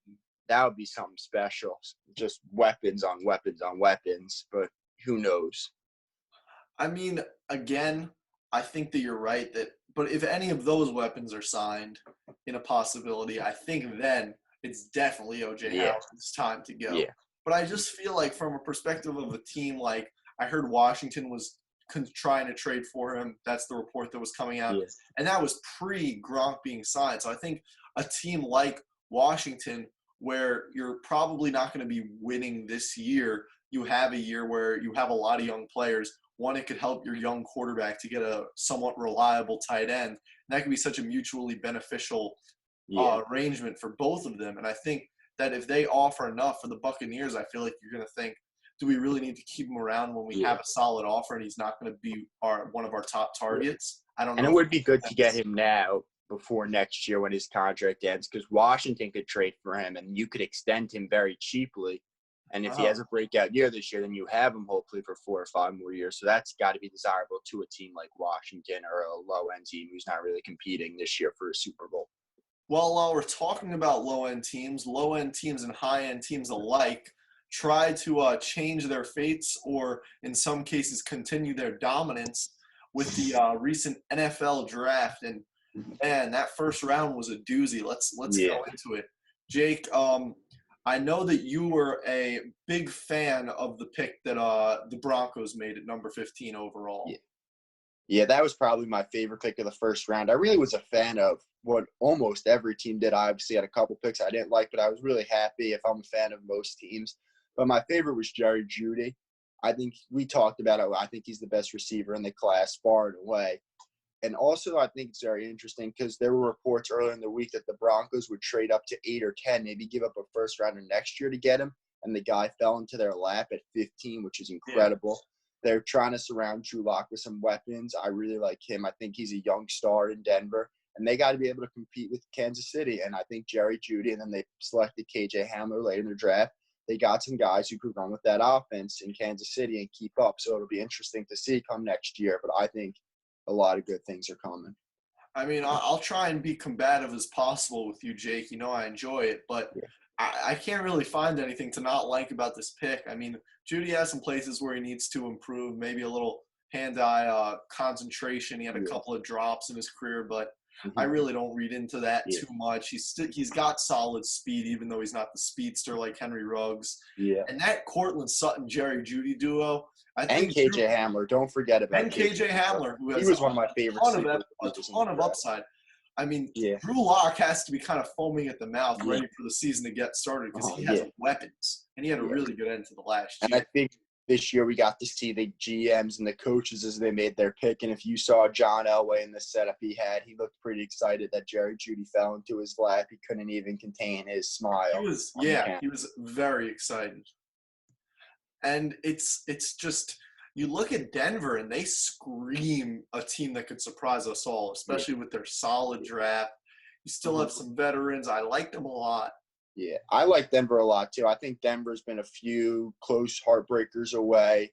That would be something special. Just weapons on weapons on weapons, but who knows? I mean, again, I think that you're right but if any of those weapons are signed in a possibility, I think then it's definitely OJ Howard's time to go. Yeah. But I just feel like from a perspective of a team, like I heard Washington was trying to trade for him. That's the report that was coming out. Yes. And that was pre-Gronk being signed. So I think a team like Washington, where you're probably not going to be winning this year, you have a year where you have a lot of young players. One, it could help your young quarterback to get a somewhat reliable tight end. And that could be such a mutually beneficial arrangement for both of them. And I think that if they offer enough for the Buccaneers, I feel like you're going to think, do we really need to keep him around when we have a solid offer and he's not going to be one of our top targets? I don't know. And it would be good to get him now before next year when his contract ends, because Washington could trade for him and you could extend him very cheaply. And if he has a breakout year this year, then you have him hopefully for 4 or 5 more years. So that's got to be desirable to a team like Washington or a low-end team who's not really competing this year for a Super Bowl. Well, while we're talking about low-end teams and high-end teams alike try to change their fates or, in some cases, continue their dominance with the recent NFL draft. And, man, that first round was a doozy. Let's go into it. Jake, I know that you were a big fan of the pick that the Broncos made at number 15 overall. Yeah, that was probably my favorite pick of the first round. I really was a fan of what almost every team did. I obviously had a couple picks I didn't like, but I was really happy if I'm a fan of most teams. But my favorite was Jerry Jeudy. I think we talked about it. I think he's the best receiver in the class, far and away. And also, I think it's very interesting because there were reports earlier in the week that the Broncos would trade up to 8 or 10, maybe give up a first rounder next year to get him. And the guy fell into their lap at 15, which is incredible. Yeah. They're trying to surround Drew Lock with some weapons. I really like him. I think he's a young star in Denver. And they got to be able to compete with Kansas City. And I think Jerry Jeudy, and then they selected KJ Hamler later in the draft. They got some guys who could run with that offense in Kansas City and keep up. So it'll be interesting to see come next year. But I think a lot of good things are coming. I mean, I'll try and be combative as possible with you, Jake. You know I enjoy it. But I can't really find anything to not like about this pick. I mean, Jeudy has some places where he needs to improve, maybe a little hand-eye concentration. He had a couple of drops in his career, but I really don't read into that too much. He's got solid speed, even though he's not the speedster like Henry Ruggs. Yeah. And that Cortland Sutton Jerry Jeudy duo, I think. And KJ Hamler, don't forget about. And KJ Hamler, who he was one of my favorites. A ton of upside. I mean, Drew Lock has to be kind of foaming at the mouth, ready for the season to get started because he has weapons, and he had a really good end to the last year. And I think this year we got to see the GMs and the coaches as they made their pick. And if you saw John Elway in the setup he had, he looked pretty excited that Jerry Jeudy fell into his lap. He couldn't even contain his smile. He was very excited. And it's just – you look at Denver, and they scream a team that could surprise us all, especially with their solid draft. You still have some veterans. I like them a lot. Yeah, I like Denver a lot, too. I think Denver's been a few close heartbreakers away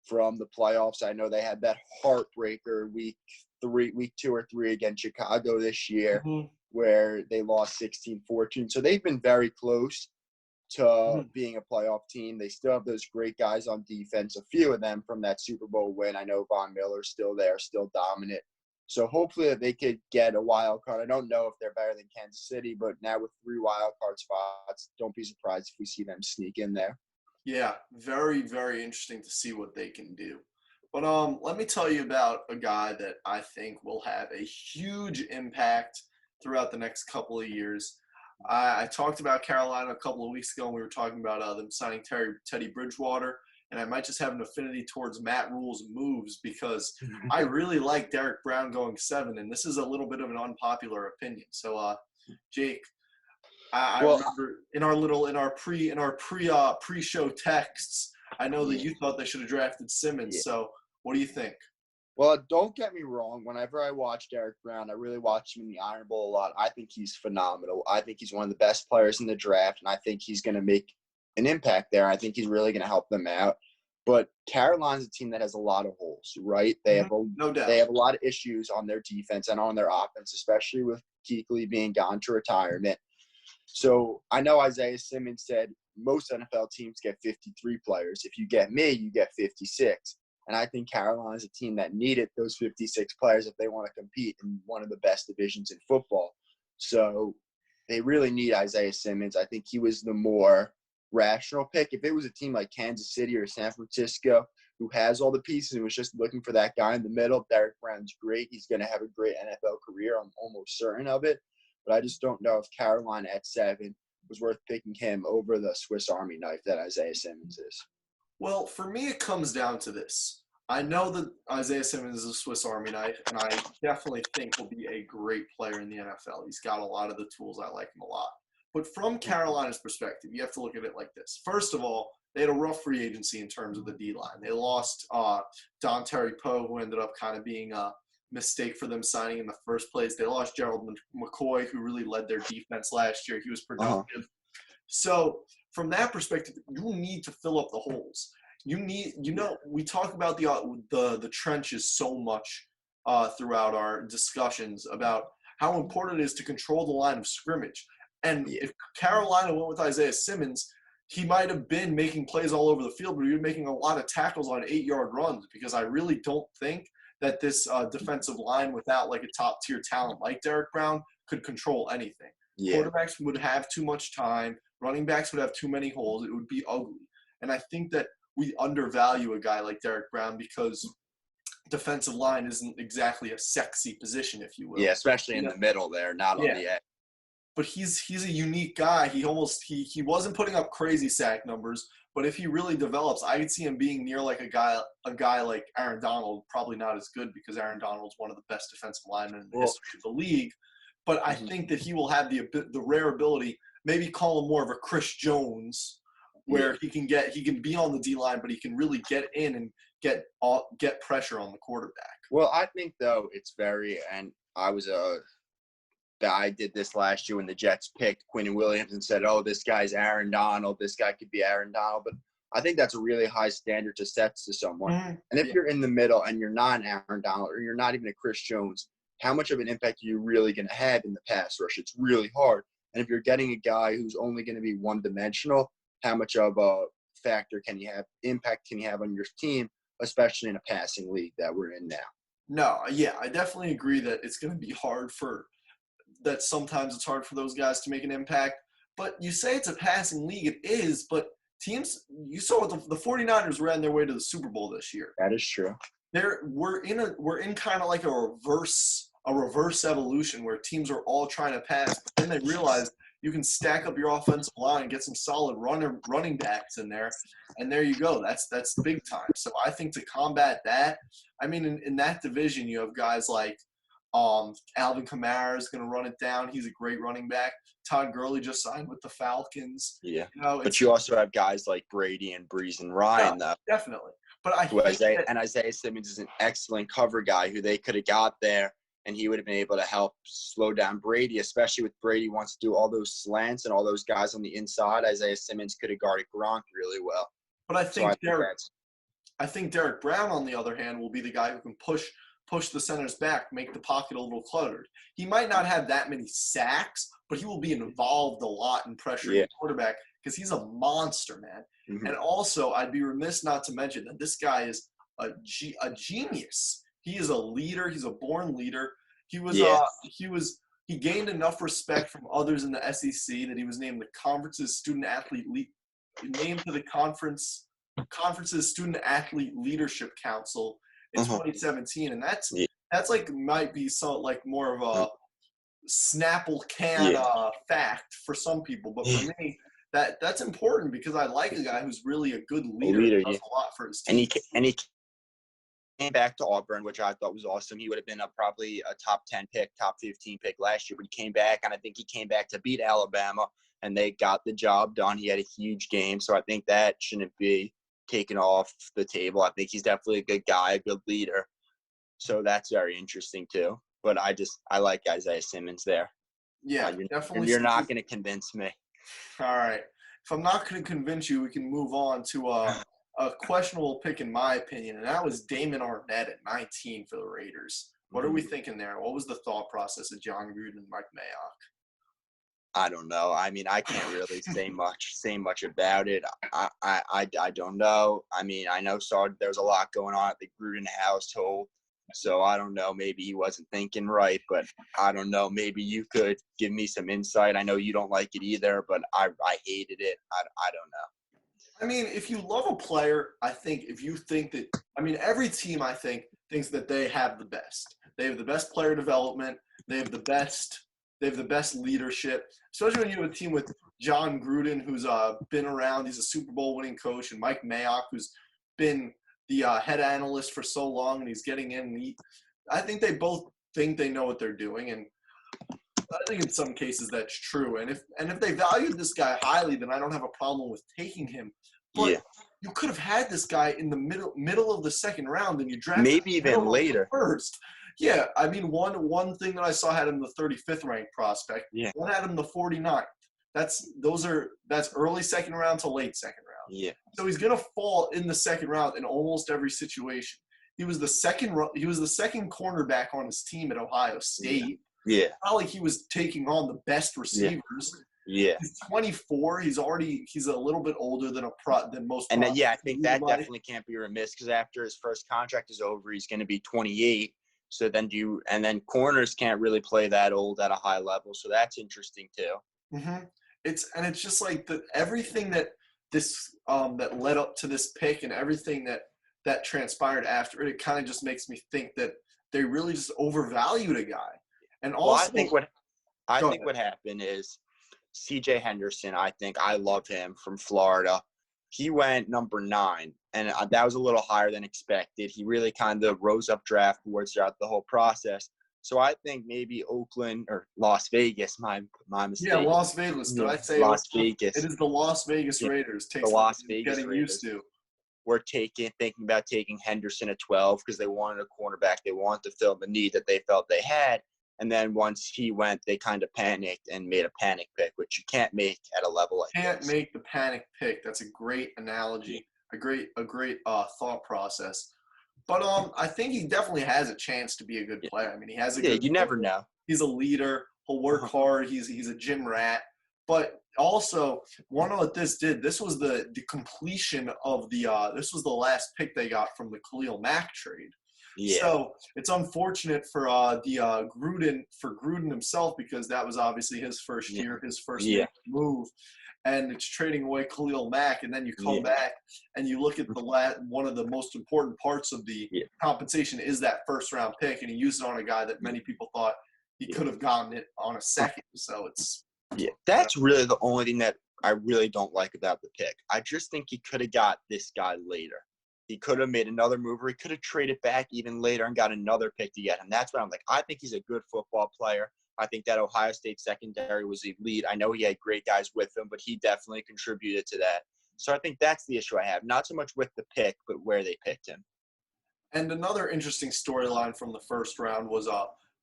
from the playoffs. I know they had that heartbreaker week 2 or 3 against Chicago this year where they lost 16-14. So they've been very close to being a playoff team. They still have those great guys on defense, a few of them from that Super Bowl win. I know Von Miller's still there, still dominant. So hopefully that they could get a wild card. I don't know if they're better than Kansas City, but now with 3 wild card spots, don't be surprised if we see them sneak in there. Yeah, very, very interesting to see what they can do. But let me tell you about a guy that I think will have a huge impact throughout the next couple of years. I talked about Carolina a couple of weeks ago, and we were talking about them signing Teddy Bridgewater, and I might just have an affinity towards Matt Rule's moves because I really like Derek Brown going 7, and this is a little bit of an unpopular opinion. So, Jake, I remember in our pre-show texts, I know that you thought they should have drafted Simmons. So, what do you think? Well, don't get me wrong. Whenever I watch Derek Brown, I really watch him in the Iron Bowl a lot. I think he's phenomenal. I think he's one of the best players in the draft, and I think he's going to make an impact there. I think he's really going to help them out. But Carolina's a team that has a lot of holes, right? They have They have a lot of issues on their defense and on their offense, especially with Kuechly being gone to retirement. So I know Isaiah Simmons said most NFL teams get 53 players. If you get me, you get 56. And I think Carolina is a team that needed those 56 players if they want to compete in one of the best divisions in football. So they really need Isaiah Simmons. I think he was the more rational pick. If it was a team like Kansas City or San Francisco who has all the pieces and was just looking for that guy in the middle. Derek Brown's great. He's going to have a great NFL career. I'm almost certain of it. But I just don't know if Carolina at 7 was worth picking him over the Swiss Army knife that Isaiah Simmons is. Well, for me, it comes down to this. I know that Isaiah Simmons is a Swiss Army knife, and I definitely think will be a great player in the NFL. He's got a lot of the tools. I like him a lot. But from Carolina's perspective, you have to look at it like this. First of all, they had a rough free agency in terms of the D-line. They lost Don Terry Poe, who ended up kind of being a mistake for them signing in the first place. They lost Gerald McCoy, who really led their defense last year. He was productive. So from that perspective, you need to fill up the holes. You need, we talk about the trenches so much throughout our discussions about how important it is to control the line of scrimmage. And if Carolina went with Isaiah Simmons, he might have been making plays all over the field, but he was making a lot of tackles on 8-yard runs, because I really don't think that this defensive line without like a top-tier talent like Derek Brown could control anything. Yeah. Quarterbacks would have too much time. Running backs would have too many holes. It would be ugly. And I think that we undervalue a guy like Derek Brown because defensive line isn't exactly a sexy position, if you will. Yeah, especially in the middle there, not on the edge. But he's a unique guy. He wasn't putting up crazy sack numbers, but if he really develops, I could see him being near like a guy like Aaron Donald. Probably not as good, because Aaron Donald's one of the best defensive linemen in the history of the league. But I think that he will have the rare ability, maybe call him more of a Chris Jones, where he can be on the D-line, but he can really get in and get pressure on the quarterback. Well, I think though I did this last year when the Jets picked Quinnen Williams and said, "Oh, this guy's Aaron Donald. This guy could be Aaron Donald." But I think that's a really high standard to set to someone. Mm-hmm. And if you're in the middle and you're not an Aaron Donald, or you're not even a Chris Jones, how much of an impact are you really going to have in the pass rush? It's really hard. And if you're getting a guy who's only going to be one-dimensional, how much of a impact can you have on your team, especially in a passing league that we're in now? No, yeah, I definitely agree that it's going to be sometimes it's hard for those guys to make an impact. But you say it's a passing league, it is, but teams, you saw the 49ers ran their way to the Super Bowl this year. That is true. We're in kind of like a reverse evolution where teams are all trying to pass, but then they realize you can stack up your offensive line, get some solid running backs in there, and there you go. That's big time. So I think to combat that, I mean, in that division, you have guys like Alvin Kamara is going to run it down. He's a great running back. Todd Gurley just signed with the Falcons. Yeah, but you also have guys like Brady and Breeze and Ryan, though. Definitely. But Isaiah Simmons is an excellent cover guy who they could have got there, and he would have been able to help slow down Brady, especially with Brady wants to do all those slants and all those guys on the inside. Isaiah Simmons could have guarded Gronk really well. But I think Derek Brown, on the other hand, will be the guy who can push the centers back, make the pocket a little cluttered. He might not have that many sacks, but he will be involved a lot in pressuring the quarterback because he's a monster, man. Mm-hmm. And also, I'd be remiss not to mention that this guy is a genius. He is a leader. He's a born leader. He gained enough respect from others in the SEC that he was named the conference's named to the conference's student athlete leadership council in 2017, and that's like might be more of a Snapple can fact for some people, but for me, that's important because I like a guy who's really a good leader and does a lot for his team. And he came back to Auburn, which I thought was awesome. He would have been probably a top 10 pick, top 15 pick last year, but he came back, and I think he came back to beat Alabama, and they got the job done. He had a huge game, so I think that shouldn't be taken off the table. I think he's definitely a good guy, a good leader. So that's very interesting too. But I like Isaiah Simmons there. Yeah, definitely. You're not going to convince me. All right. If I'm not going to convince you, we can move on to a questionable pick in my opinion, and that was Damon Arnett at 19 for the Raiders. What are we thinking there? What was the thought process of John Gruden and Mike Mayock? I don't know. I mean, I can't really say much about it. I don't know. I mean, I know there's a lot going on at the Gruden household, so I don't know. Maybe he wasn't thinking right, but I don't know. Maybe you could give me some insight. I know you don't like it either, but I hated it. I don't know. I mean, if you love a player, I think if you think that, I mean, every team, I think, thinks that they have the best. They have the best player development. They have the best leadership, especially when you have a team with John Gruden, who's been around. He's a Super Bowl winning coach, and Mike Mayock, who's been the head analyst for so long, and he's getting in. And I think they both think they know what they're doing, and I think in some cases that's true. And if they valued this guy highly, then I don't have a problem with taking him. But you could have had this guy in the middle of the second round, and you drafted maybe even later first. Yeah, I mean, one thing that I saw had him the 35th ranked prospect. Yeah. One had him the 49th. That's early second round to late second round. Yeah. So he's gonna fall in the second round in almost every situation. He was the second cornerback on his team at Ohio State. Yeah. Not like he was taking on the best receivers. Yeah. He's 24. He's a little bit older than most. And then, I think that definitely can't be remiss because after his first contract is over, he's going to be 28. So then corners can't really play that old at a high level. So that's interesting too. Mm-hmm. It's just like everything that that led up to this pick and everything that transpired after it. It kind of just makes me think that they really just overvalued a guy. And also, I think what happened is C.J. Henderson. I love him from Florida. He went number 9, and that was a little higher than expected. He really kind of rose up draft boards throughout the whole process. So I think maybe Oakland or Las Vegas, my mistake. Yeah, Las Vegas. Did I say Las Vegas? It is the Las Vegas Raiders. The Las Vegas getting Raiders. Used to. We're thinking about taking Henderson at 12 because they wanted a cornerback. They wanted to fill the need that they felt they had. And then once he went, they kind of panicked and made a panic pick, which you can't make at a level like this. Can't make the panic pick. That's a great analogy, a great thought process. But I think he definitely has a chance to be a good player. I mean, he has a good. You never know. He's a leader. He'll work hard. He's a gym rat. But also, one of what this did. This was the completion of the. This was the last pick they got from the Khalil Mack trade. Yeah. So it's unfortunate for Gruden himself because that was obviously his first year, his first move, and it's trading away Khalil Mack, and then you come back and you look at one of the most important parts of the compensation is that first round pick, and he used it on a guy that many people thought he could have gotten it on a second. So it's that's really the only thing that I really don't like about the pick. I just think he could have got this guy later. He could have made another move, or he could have traded back even later and got another pick to get him. That's what I'm like. I think he's a good football player. I think that Ohio State secondary was elite. I know he had great guys with him, but he definitely contributed to that. So I think that's the issue I have. Not so much with the pick, but where they picked him. And another interesting storyline from the first round was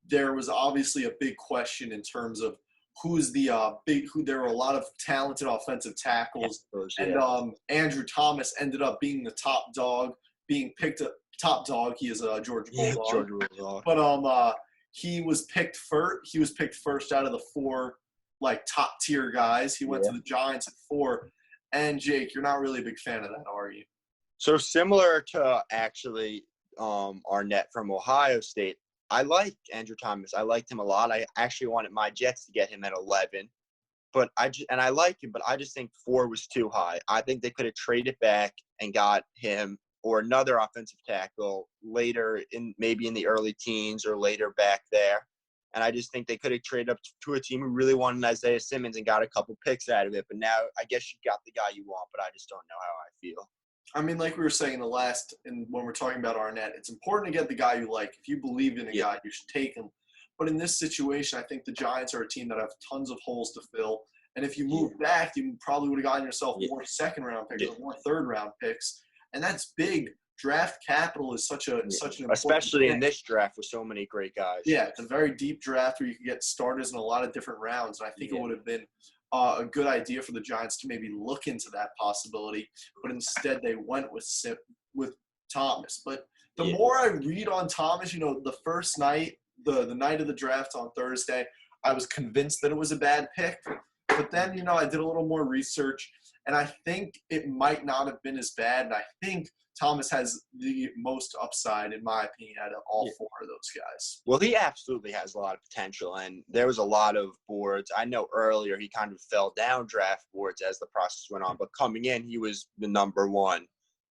there was obviously a big question in terms of who's the there were a lot of talented offensive tackles, and Andrew Thomas ended up being the top dog, being picked up top dog. He is a Georgia Bulldog, but he was picked first. He was picked first out of the 4 top tier guys. He went to the Giants at 4. And Jake, you're not really a big fan of that, are you? So similar to actually Arnett from Ohio State. I like Andrew Thomas. I liked him a lot. I actually wanted my Jets to get him at 11, I like him, but I just think 4 was too high. I think they could have traded back and got him or another offensive tackle later maybe in the early teens or later back there. And I just think they could have traded up to a team who really wanted Isaiah Simmons and got a couple picks out of it. But now I guess you got the guy you want, but I just don't know how I feel. I mean, like we were saying when we're talking about Arnett, it's important to get the guy you like. If you believe in a guy, you should take him. But in this situation, I think the Giants are a team that have tons of holes to fill. And if you move back, you probably would have gotten yourself more second-round picks or more third-round picks. And that's big. Draft capital is such an important especially thing. In this draft with so many great guys. Yeah, it's a very deep draft where you can get starters in a lot of different rounds. And I think it would have been a good idea for the Giants to maybe look into that possibility, but instead they went with Thomas. But the more I read on Thomas, the first night, the night of the draft on Thursday, I was convinced that it was a bad pick. But then, I did a little more research, and I think it might not have been as bad. And I think, Thomas has the most upside, in my opinion, out of all four of those guys. Well, he absolutely has a lot of potential, and there was a lot of boards. I know earlier he kind of fell down draft boards as the process went on, but coming in, he was the number one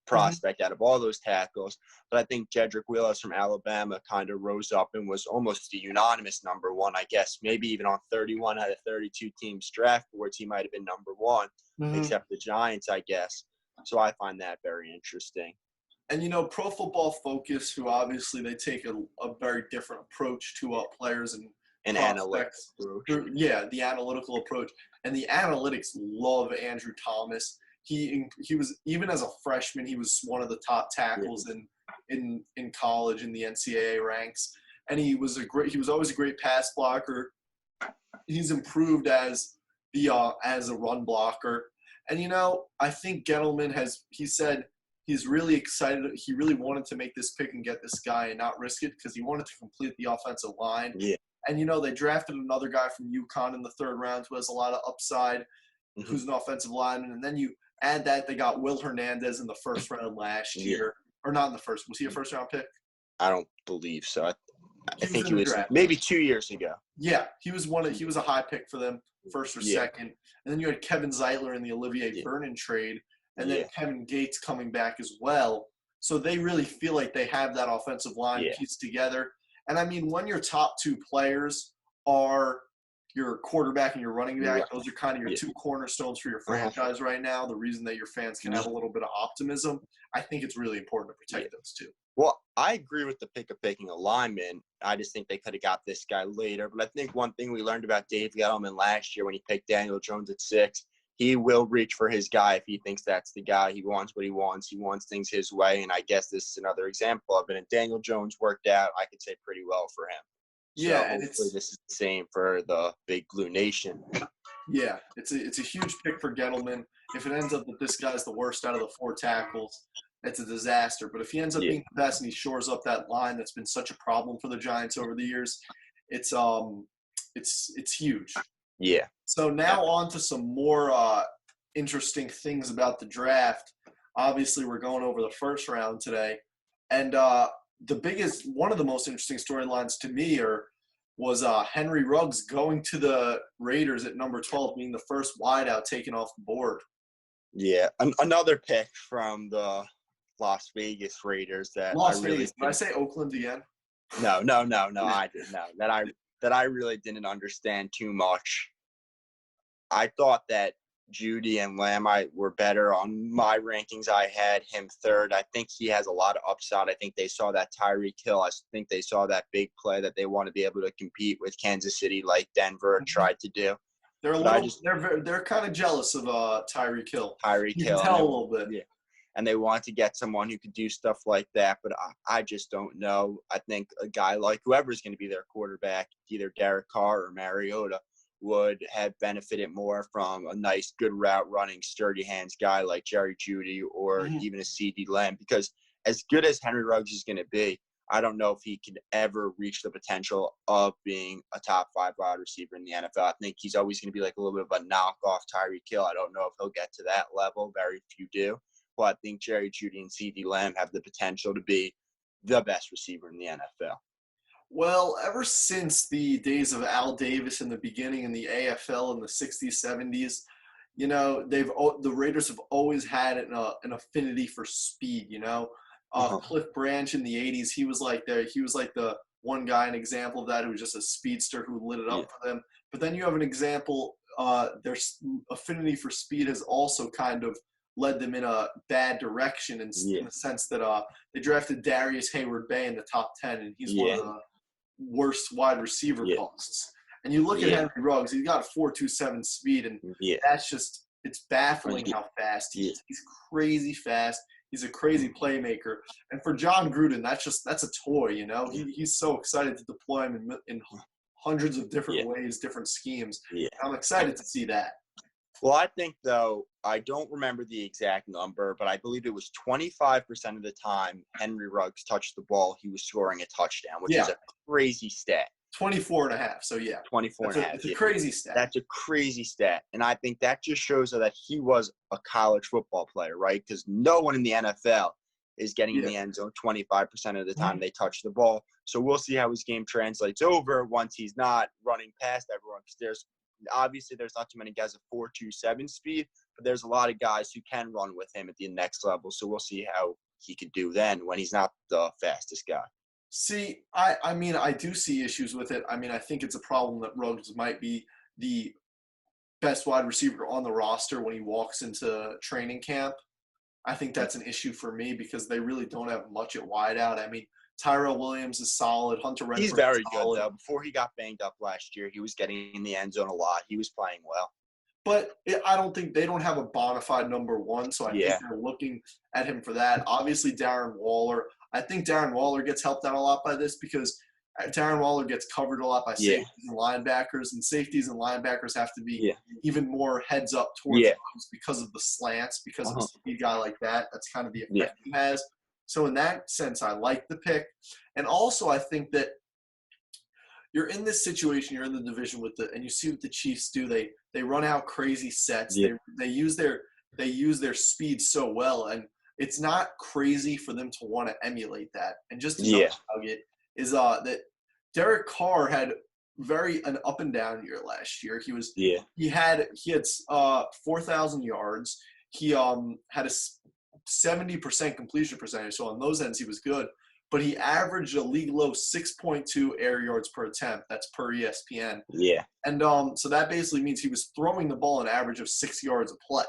prospect out of all those tackles. But I think Jedrick Willis from Alabama kind of rose up and was almost a unanimous number one, I guess. Maybe even on 31 out of 32 teams draft boards, he might have been number one, except the Giants, I guess. So I find that very interesting. And, Pro Football Focus, who obviously they take a very different approach to players and analytics. Yeah, the analytical approach. And the analytics love Andrew Thomas. He was, even as a freshman, he was one of the top tackles in college in the NCAA ranks. And he was always a great pass blocker. He's improved as a run blocker. And, I think Gettleman he said he's really excited. He really wanted to make this pick and get this guy and not risk it because he wanted to complete the offensive line. Yeah. And, they drafted another guy from UConn in the third round who has a lot of upside, who's an offensive lineman. And then you add that they got Will Hernandez in the first round last year. Or not in the first. Was he a first-round pick? I don't believe so. I think he was maybe 2 years ago. Yeah, he was a high pick for them, first or second. And then you had Kevin Zeitler in the Olivier Vernon trade, and then Kevin Gates coming back as well. So they really feel like they have that offensive line pieced together. And, I mean, when your top two players are your quarterback and your running back, those are kind of your two cornerstones for your franchise right now, the reason that your fans can have a little bit of optimism. I think it's really important to protect those two. Well, I agree with the pick of picking a lineman. I just think they could have got this guy later. But I think one thing we learned about Dave Gettleman last year when he picked Daniel Jones at 6, he will reach for his guy if he thinks that's the guy. He wants what he wants. He wants things his way. And I guess this is another example of it. And Daniel Jones worked out, I could say, pretty well for him. Yeah, so and hopefully this is the same for the Big Blue Nation. Yeah, it's a huge pick for Gettleman. If it ends up that this guy's the worst out of the 4 tackles, it's a disaster. But if he ends up being the best and he shores up that line that's been such a problem for the Giants over the years, it's huge. Yeah. So now on to some more interesting things about the draft. Obviously, we're going over the first round today, and one of the most interesting storylines to me was Henry Ruggs going to the Raiders at number 12, being the first wideout taken off the board. Yeah, another pick from the Las Vegas Raiders that Vegas. Did I say Oakland again? No, I didn't know. That I really didn't understand too much. I thought that Judy and Lamb were better on my rankings. I had him third. I think he has a lot of upside. I think they saw that Tyreek Hill. I think they saw that big play that they want to be able to compete with Kansas City like Denver tried to do. They're kind of jealous of Tyreek Hill. You can tell a little bit. Yeah. And they want to get someone who could do stuff like that, but I just don't know. I think a guy like whoever's going to be their quarterback, either Derek Carr or Mariota, would have benefited more from a nice, good route running, sturdy hands guy like Jerry Jeudy or even a CD Lamb. Because as good as Henry Ruggs is going to be, I don't know if he could ever reach the potential of being a top 5 wide receiver in the NFL. I think he's always going to be like a little bit of a knockoff Tyreek Hill. I don't know if he'll get to that level. Very few do. But I think Jerry Jeudy and CD Lamb have the potential to be the best receiver in the NFL. Well, ever since the days of Al Davis in the beginning in the AFL in the 60s, 70s, the Raiders have always had an affinity for speed, Cliff Branch in the 80s, he was like the one guy, an example of that, who was just a speedster who lit it up for them. But then you have an example, their affinity for speed has also kind of led them in a bad direction in the sense that they drafted Darius Hayward-Bay in the top 10, and he's one of the worst wide receiver costs. And you look at Henry Ruggs, he's got a 4.27 speed, and that's just – it's baffling how fast he is. He's crazy fast. He's a crazy playmaker. And for John Gruden, that's a toy, He's so excited to deploy him in hundreds of different ways, different schemes. I'm excited to see that. Well, I think, though, I don't remember the exact number, but I believe it was 25% of the time Henry Ruggs touched the ball, he was scoring a touchdown, which is a crazy stat. 24.5, so 24.5. It's a crazy stat. That's a crazy stat. And I think that just shows that he was a college football player, right? Because no one in the NFL is getting in the end zone 25% of the time they touch the ball. So we'll see how his game translates over once he's not running past everyone. Because there's not too many guys at 4.27 speed, but there's a lot of guys who can run with him at the next level. So we'll see how he could do then when he's not the fastest guy. See, I mean, I do see issues with it. I mean, I think it's a problem that Ruggs might be the best wide receiver on the roster when he walks into training camp. I think that's an issue for me because they really don't have much at wideout. I mean, Tyrell Williams is solid. Hunter Renfrow He's very is solid. good, though. Before he got banged up last year, he was getting in the end zone a lot. He was playing well. But I don't think they don't have a bona fide number one, so I think they're looking at him for that. Obviously, Darren Waller. I think Darren Waller gets helped out a lot by this because Darren Waller gets covered a lot by safeties and linebackers, and safeties and linebackers have to be even more heads up towards those because of the slants, because of a speed guy like that. That's kind of the effect he has. So in that sense, I like the pick. And also I think that you're in this situation, you're in the division and you see what the Chiefs do. They run out crazy sets. Yeah. They use their speed so well, and it's not crazy for them to want to emulate that. And just another nugget is that Derek Carr had an up and down year last year. He had 4,000 yards. He had a 70% completion percentage, so on those ends he was good. But he averaged a league low 6.2 air yards per attempt. That's per ESPN. Yeah. And so that basically means he was throwing the ball an average of 6 yards a play.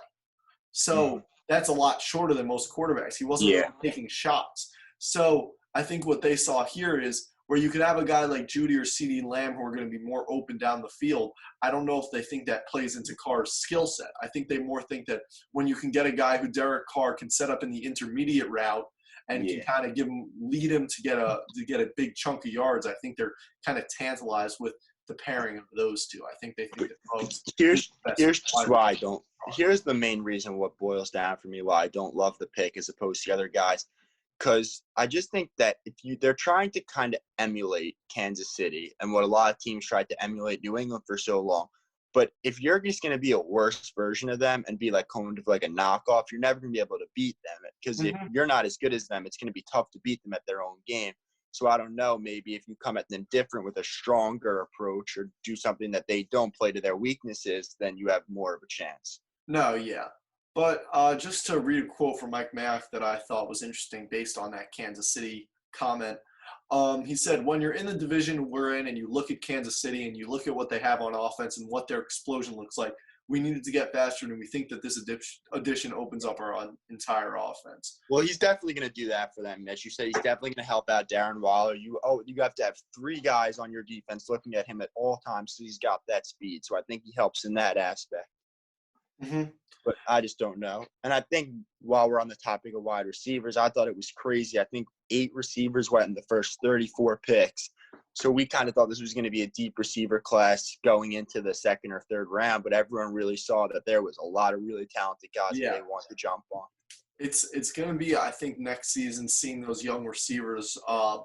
So that's a lot shorter than most quarterbacks. He wasn't really taking shots. So I think what they saw here is where you could have a guy like Judy or CeeDee Lamb who are going to be more open down the field. I don't know if they think that plays into Carr's skill set. I think they more think that when you can get a guy who Derek Carr can set up in the intermediate route and can kind of lead him to get a big chunk of yards, I think they're kind of tantalized with the pairing of those two. I think they think that here's the main reason what boils down for me why I don't love the pick as opposed to the other guys. Because I just think that they're trying to kind of emulate Kansas City and what a lot of teams tried to emulate New England for so long. But if you're just going to be a worse version of them and be like kind of like a knockoff, you're never going to be able to beat them. Because if you're not as good as them, it's going to be tough to beat them at their own game. So I don't know, maybe if you come at them different with a stronger approach or do something that they don't play to their weaknesses, then you have more of a chance. No, yeah. But just to read a quote from Mike Mayock that I thought was interesting based on that Kansas City comment. He said, when you're in the division we're in and you look at Kansas City and you look at what they have on offense and what their explosion looks like, we needed to get faster, and we think that this addition opens up our entire offense. Well, he's definitely going to do that for them. As you said, he's definitely going to help out Darren Waller. You have to have 3 guys on your defense looking at him at all times, so he's got that speed. So I think he helps in that aspect. But I just don't know. And I think while we're on the topic of wide receivers, I thought it was crazy. I think 8 receivers went in the first 34 picks. So we kind of thought this was going to be a deep receiver class going into the second or third round, but everyone really saw that there was a lot of really talented guys that they want to jump on. It's going to be, I think, next season, seeing those young receivers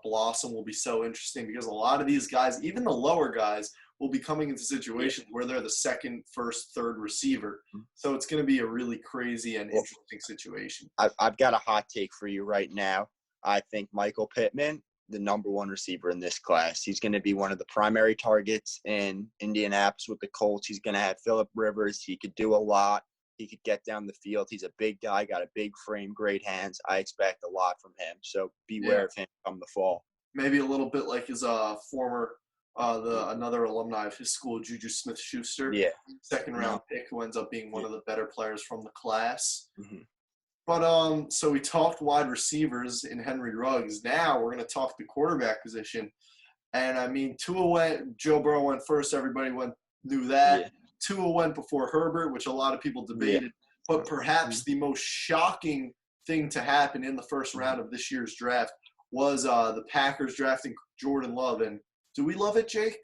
blossom will be so interesting because a lot of these guys, even the lower guys, will be coming into situations where they're the second, first, third receiver. So it's going to be a really crazy and interesting situation. I've got a hot take for you right now. I think Michael Pittman, the number 1 receiver in this class, he's going to be one of the primary targets in Indianapolis with the Colts. He's going to have Phillip Rivers. He could do a lot. He could get down the field. He's a big guy, got a big frame, great hands. I expect a lot from him. So beware of him come the fall. Maybe a little bit like his former another alumni of his school, Juju Smith-Schuster. Yeah. Second round pick who ends up being one of the better players from the class. But so we talked wide receivers in Henry Ruggs. Now we're going to talk the quarterback position. And I mean, Joe Burrow went first. Everybody knew that. Yeah. Tua went before Herbert, which a lot of people debated. Yeah. But perhaps the most shocking thing to happen in the first round of this year's draft was the Packers drafting Jordan Love. And do we love it, Jake?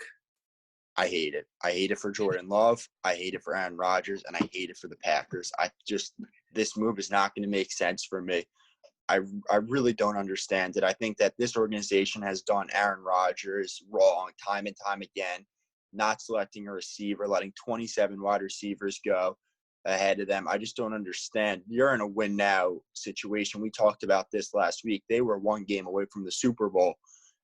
I hate it. I hate it for Jordan Love. I hate it for Aaron Rodgers, and I hate it for the Packers. This move is not going to make sense for me. I really don't understand it. I think that this organization has done Aaron Rodgers wrong time and time again, not selecting a receiver, letting 27 wide receivers go. ahead of them. I just don't understand. You're in a win now situation. We talked about this last week. They were one game away from the Super Bowl,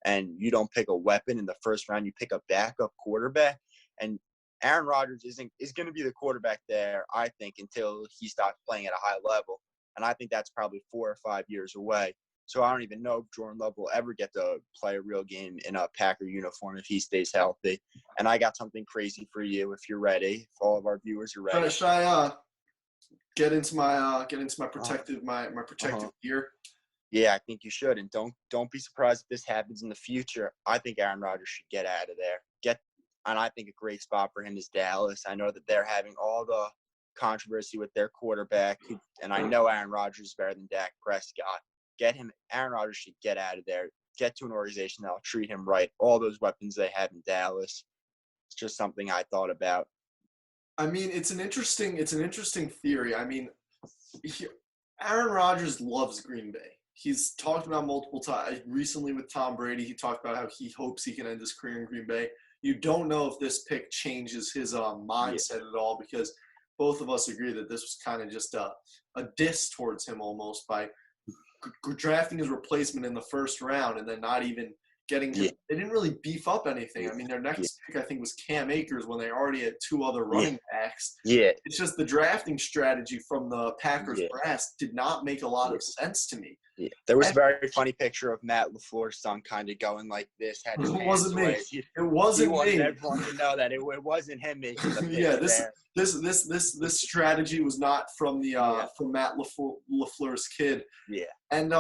and you don't pick a weapon in the first round. You pick a backup quarterback, and Aaron Rodgers is going to be the quarterback there, I think, until he starts playing at a high level. And I think that's probably 4 or 5 years away. So I don't even know if Jordan Love will ever get to play a real game in a Packer uniform if he stays healthy. And I got something crazy for you if you're ready. If all of our viewers are ready. Should I get into my protective gear? Yeah, I think you should. And don't be surprised if this happens in the future. I think Aaron Rodgers should get out of there. And I think a great spot for him is Dallas. I know that they're having all the controversy with their quarterback, and I know Aaron Rodgers is better than Dak Prescott. Aaron Rodgers should get out of there, get to an organization that'll treat him right. All those weapons they have in Dallas. It's just something I thought about. I mean, it's an interesting theory. I mean, Aaron Rodgers loves Green Bay. He's talked about multiple times. Recently with Tom Brady, he talked about how he hopes he can end his career in Green Bay. You don't know if this pick changes his mindset at all, because both of us agree that this was kind of just a diss towards him almost by drafting his replacement in the first round and then not even getting him. They didn't really beef up anything. I mean, their next pick, I think, was Cam Akers when they already had 2 other running backs. Yeah. It's just the drafting strategy from the Packers brass did not make a lot of sense to me. Yeah. There was a very funny picture of Matt LaFleur's son kind of going like this. Had his it wasn't me. It wasn't me. He wanted everyone to know that it wasn't him making the pick. This strategy was not from from Matt LaFleur's kid. Yeah. And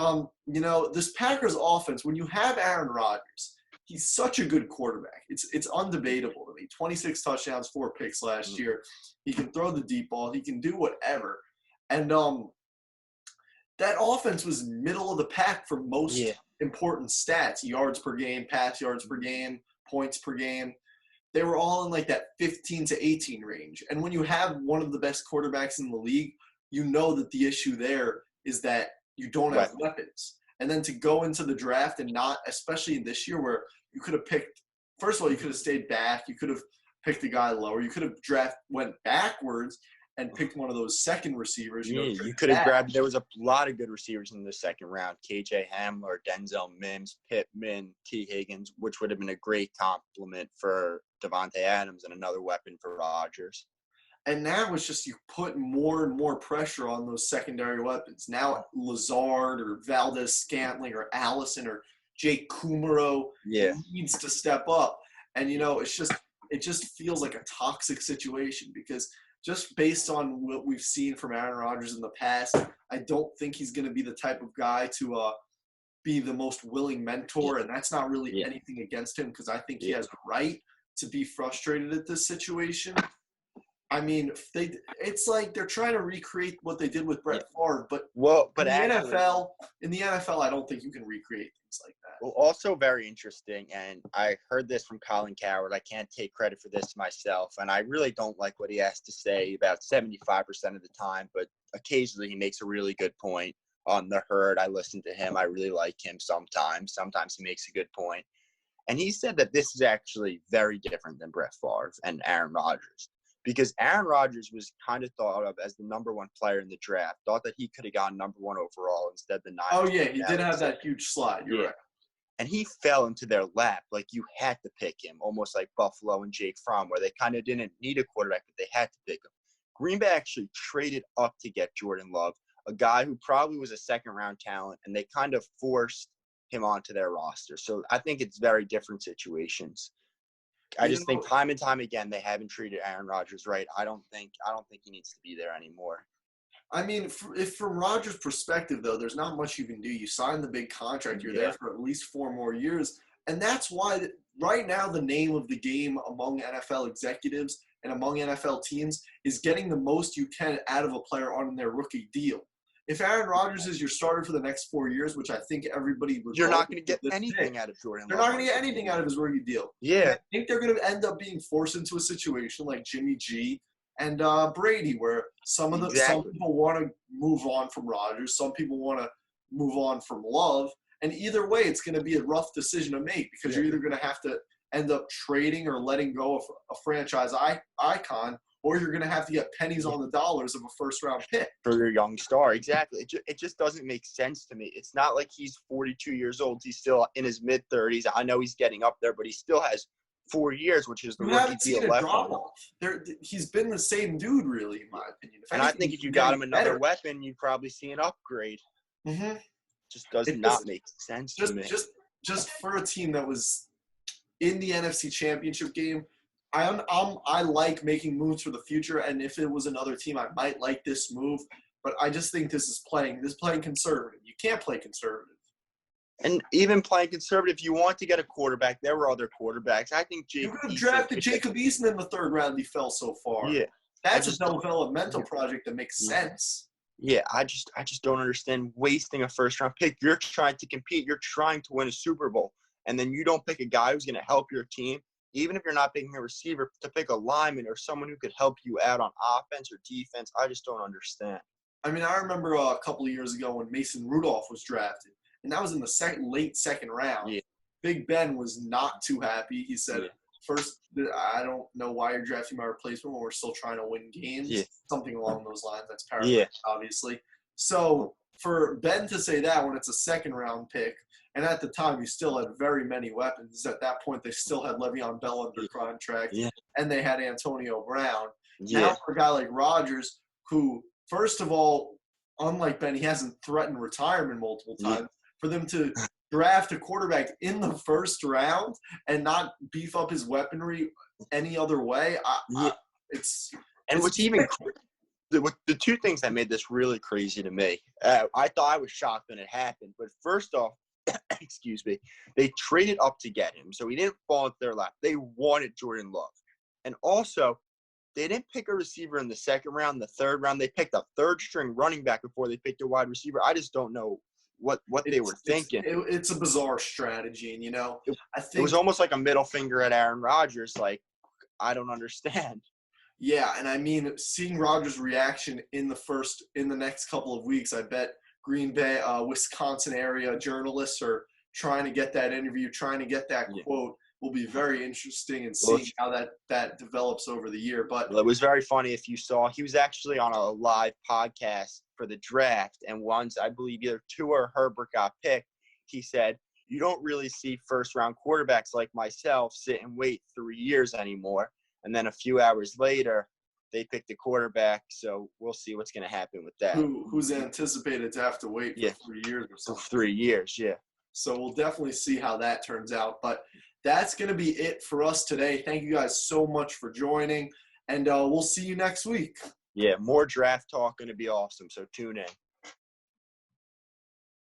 this Packers offense, when you have Aaron Rodgers, he's such a good quarterback. It's undebatable to me. 26 touchdowns, 4 picks last year. He can throw the deep ball. He can do whatever. And that offense was middle of the pack for most important stats: yards per game, pass yards per game, points per game. They were all in like that 15 to 18 range. And when you have one of the best quarterbacks in the league, you know that the issue there is that you don't have weapons. And then to go into the draft and not, especially this year where you could have picked, first of all, you could have stayed back. You could have picked a guy lower. You could have went backwards and picked one of those second receivers. You could have grabbed – there was a lot of good receivers in the second round. KJ Hamler, Denzel Mims, Pittman, T. Higgins, which would have been a great complement for Devontae Adams and another weapon for Rodgers. And now it's just you put more and more pressure on those secondary weapons. Now Lazard or Valdez-Scantling or Allison or Jake Kumaro needs to step up. And, it just feels like a toxic situation because – just based on what we've seen from Aaron Rodgers in the past, I don't think he's going to be the type of guy to be the most willing mentor, and that's not really anything against him because I think he has a right to be frustrated at this situation. I mean, it's like they're trying to recreate what they did with Brett Favre, but in the NFL, I don't think you can recreate things like that. Well, also very interesting, and I heard this from Colin Cowherd. I can't take credit for this myself, and I really don't like what he has to say about 75% of the time, but occasionally he makes a really good point. On The Herd, I listen to him. I really like him sometimes. Sometimes he makes a good point. And he said that this is actually very different than Brett Favre and Aaron Rodgers. Because Aaron Rodgers was kind of thought of as the number 1 player in the draft. Thought that he could have gone number 1 overall instead of the 9. Oh, yeah, he did have that huge slide. You're right. And he fell into their lap. Like, you had to pick him, almost like Buffalo and Jake Fromm, where they kind of didn't need a quarterback, but they had to pick him. Green Bay actually traded up to get Jordan Love, a guy who probably was a second-round talent, and they kind of forced him onto their roster. So I think it's very different situations. I just think time and time again they haven't treated Aaron Rodgers right. I don't think he needs to be there anymore. I mean, if from Rodgers' perspective, though, there's not much you can do. You sign the big contract. You're there for at least 4 more years. And that's why right now the name of the game among NFL executives and among NFL teams is getting the most you can out of a player on their rookie deal. If Aaron Rodgers is your starter for the next 4 years, which I think everybody would – You're not going to get anything out of Jordan Love. They're not going to get anything out of his rookie deal. Yeah. And I think they're going to end up being forced into a situation like Jimmy G and Brady, where some people want to move on from Rodgers, some people want to move on from Love, and either way, it's going to be a rough decision to make because you're either going to have to end up trading or letting go of a franchise icon, or you're going to have to get pennies on the dollars of a first-round pick. For your young star, exactly. It just doesn't make sense to me. It's not like he's 42 years old. He's still in his mid-30s. I know he's getting up there, but he still has 4 years, which is the rookie deal left on him. He's been the same dude, really, in my opinion. And I think if you got him another weapon, you'd probably see an upgrade. Mm-hmm. Just does not make sense to me. Just for a team that was in the NFC Championship game, I like making moves for the future, and if it was another team, I might like this move. But I just think this is playing conservative. You can't play conservative. And even playing conservative, you want to get a quarterback. There were other quarterbacks. I think you could have drafted Jacob Eason in the third round. He fell so far. Yeah, that's a developmental project that makes sense. Yeah, I just don't understand wasting a first-round pick. You're trying to compete. You're trying to win a Super Bowl, and then you don't pick a guy who's going to help your team, even if you're not picking a receiver, to pick a lineman or someone who could help you out on offense or defense. I just don't understand. I mean, I remember a couple of years ago when Mason Rudolph was drafted, and that was in the late second round. Yeah. Big Ben was not too happy. He said, First, I don't know why you're drafting my replacement when we're still trying to win games. Yeah. Something along those lines. That's paraphrased, obviously. So for Ben to say that when it's a second-round pick, and at the time you still had very many weapons. At that point, they still had Le'Veon Bell under contract, and they had Antonio Brown. Yeah. Now for a guy like Rodgers, who, first of all, unlike Ben, he hasn't threatened retirement multiple times. For them to draft a quarterback in the first round and not beef up his weaponry any other way, what's even the two things that made this really crazy to me, I thought I was shocked when it happened. But first off, excuse me, they traded up to get him, so he didn't fall into their lap. They wanted Jordan Love, and also they didn't pick a receiver in the second round. The third round, they picked a third-string running back before they picked a wide receiver. I just don't know what they were thinking. It's a bizarre strategy, and I think it was almost like a middle finger at Aaron Rodgers. Like, I don't understand. Yeah, and I mean, seeing Rodgers' reaction in the next couple of weeks, I bet Green Bay, Wisconsin area journalists are trying to get that interview, trying to get that quote. Will be very interesting in seeing how that develops over the year. But it was very funny if you saw. He was actually on a live podcast for the draft, and once I believe either Tua or Herbert got picked, he said, "You don't really see first-round quarterbacks like myself sit and wait 3 years anymore." And then a few hours later, they picked a quarterback. So we'll see what's going to happen with that. Who's anticipated to have to wait for 3 years or something? 3 years, yeah. So we'll definitely see how that turns out. But that's going to be it for us today. Thank you guys so much for joining, and we'll see you next week. Yeah, more draft talk going to be awesome, so tune in.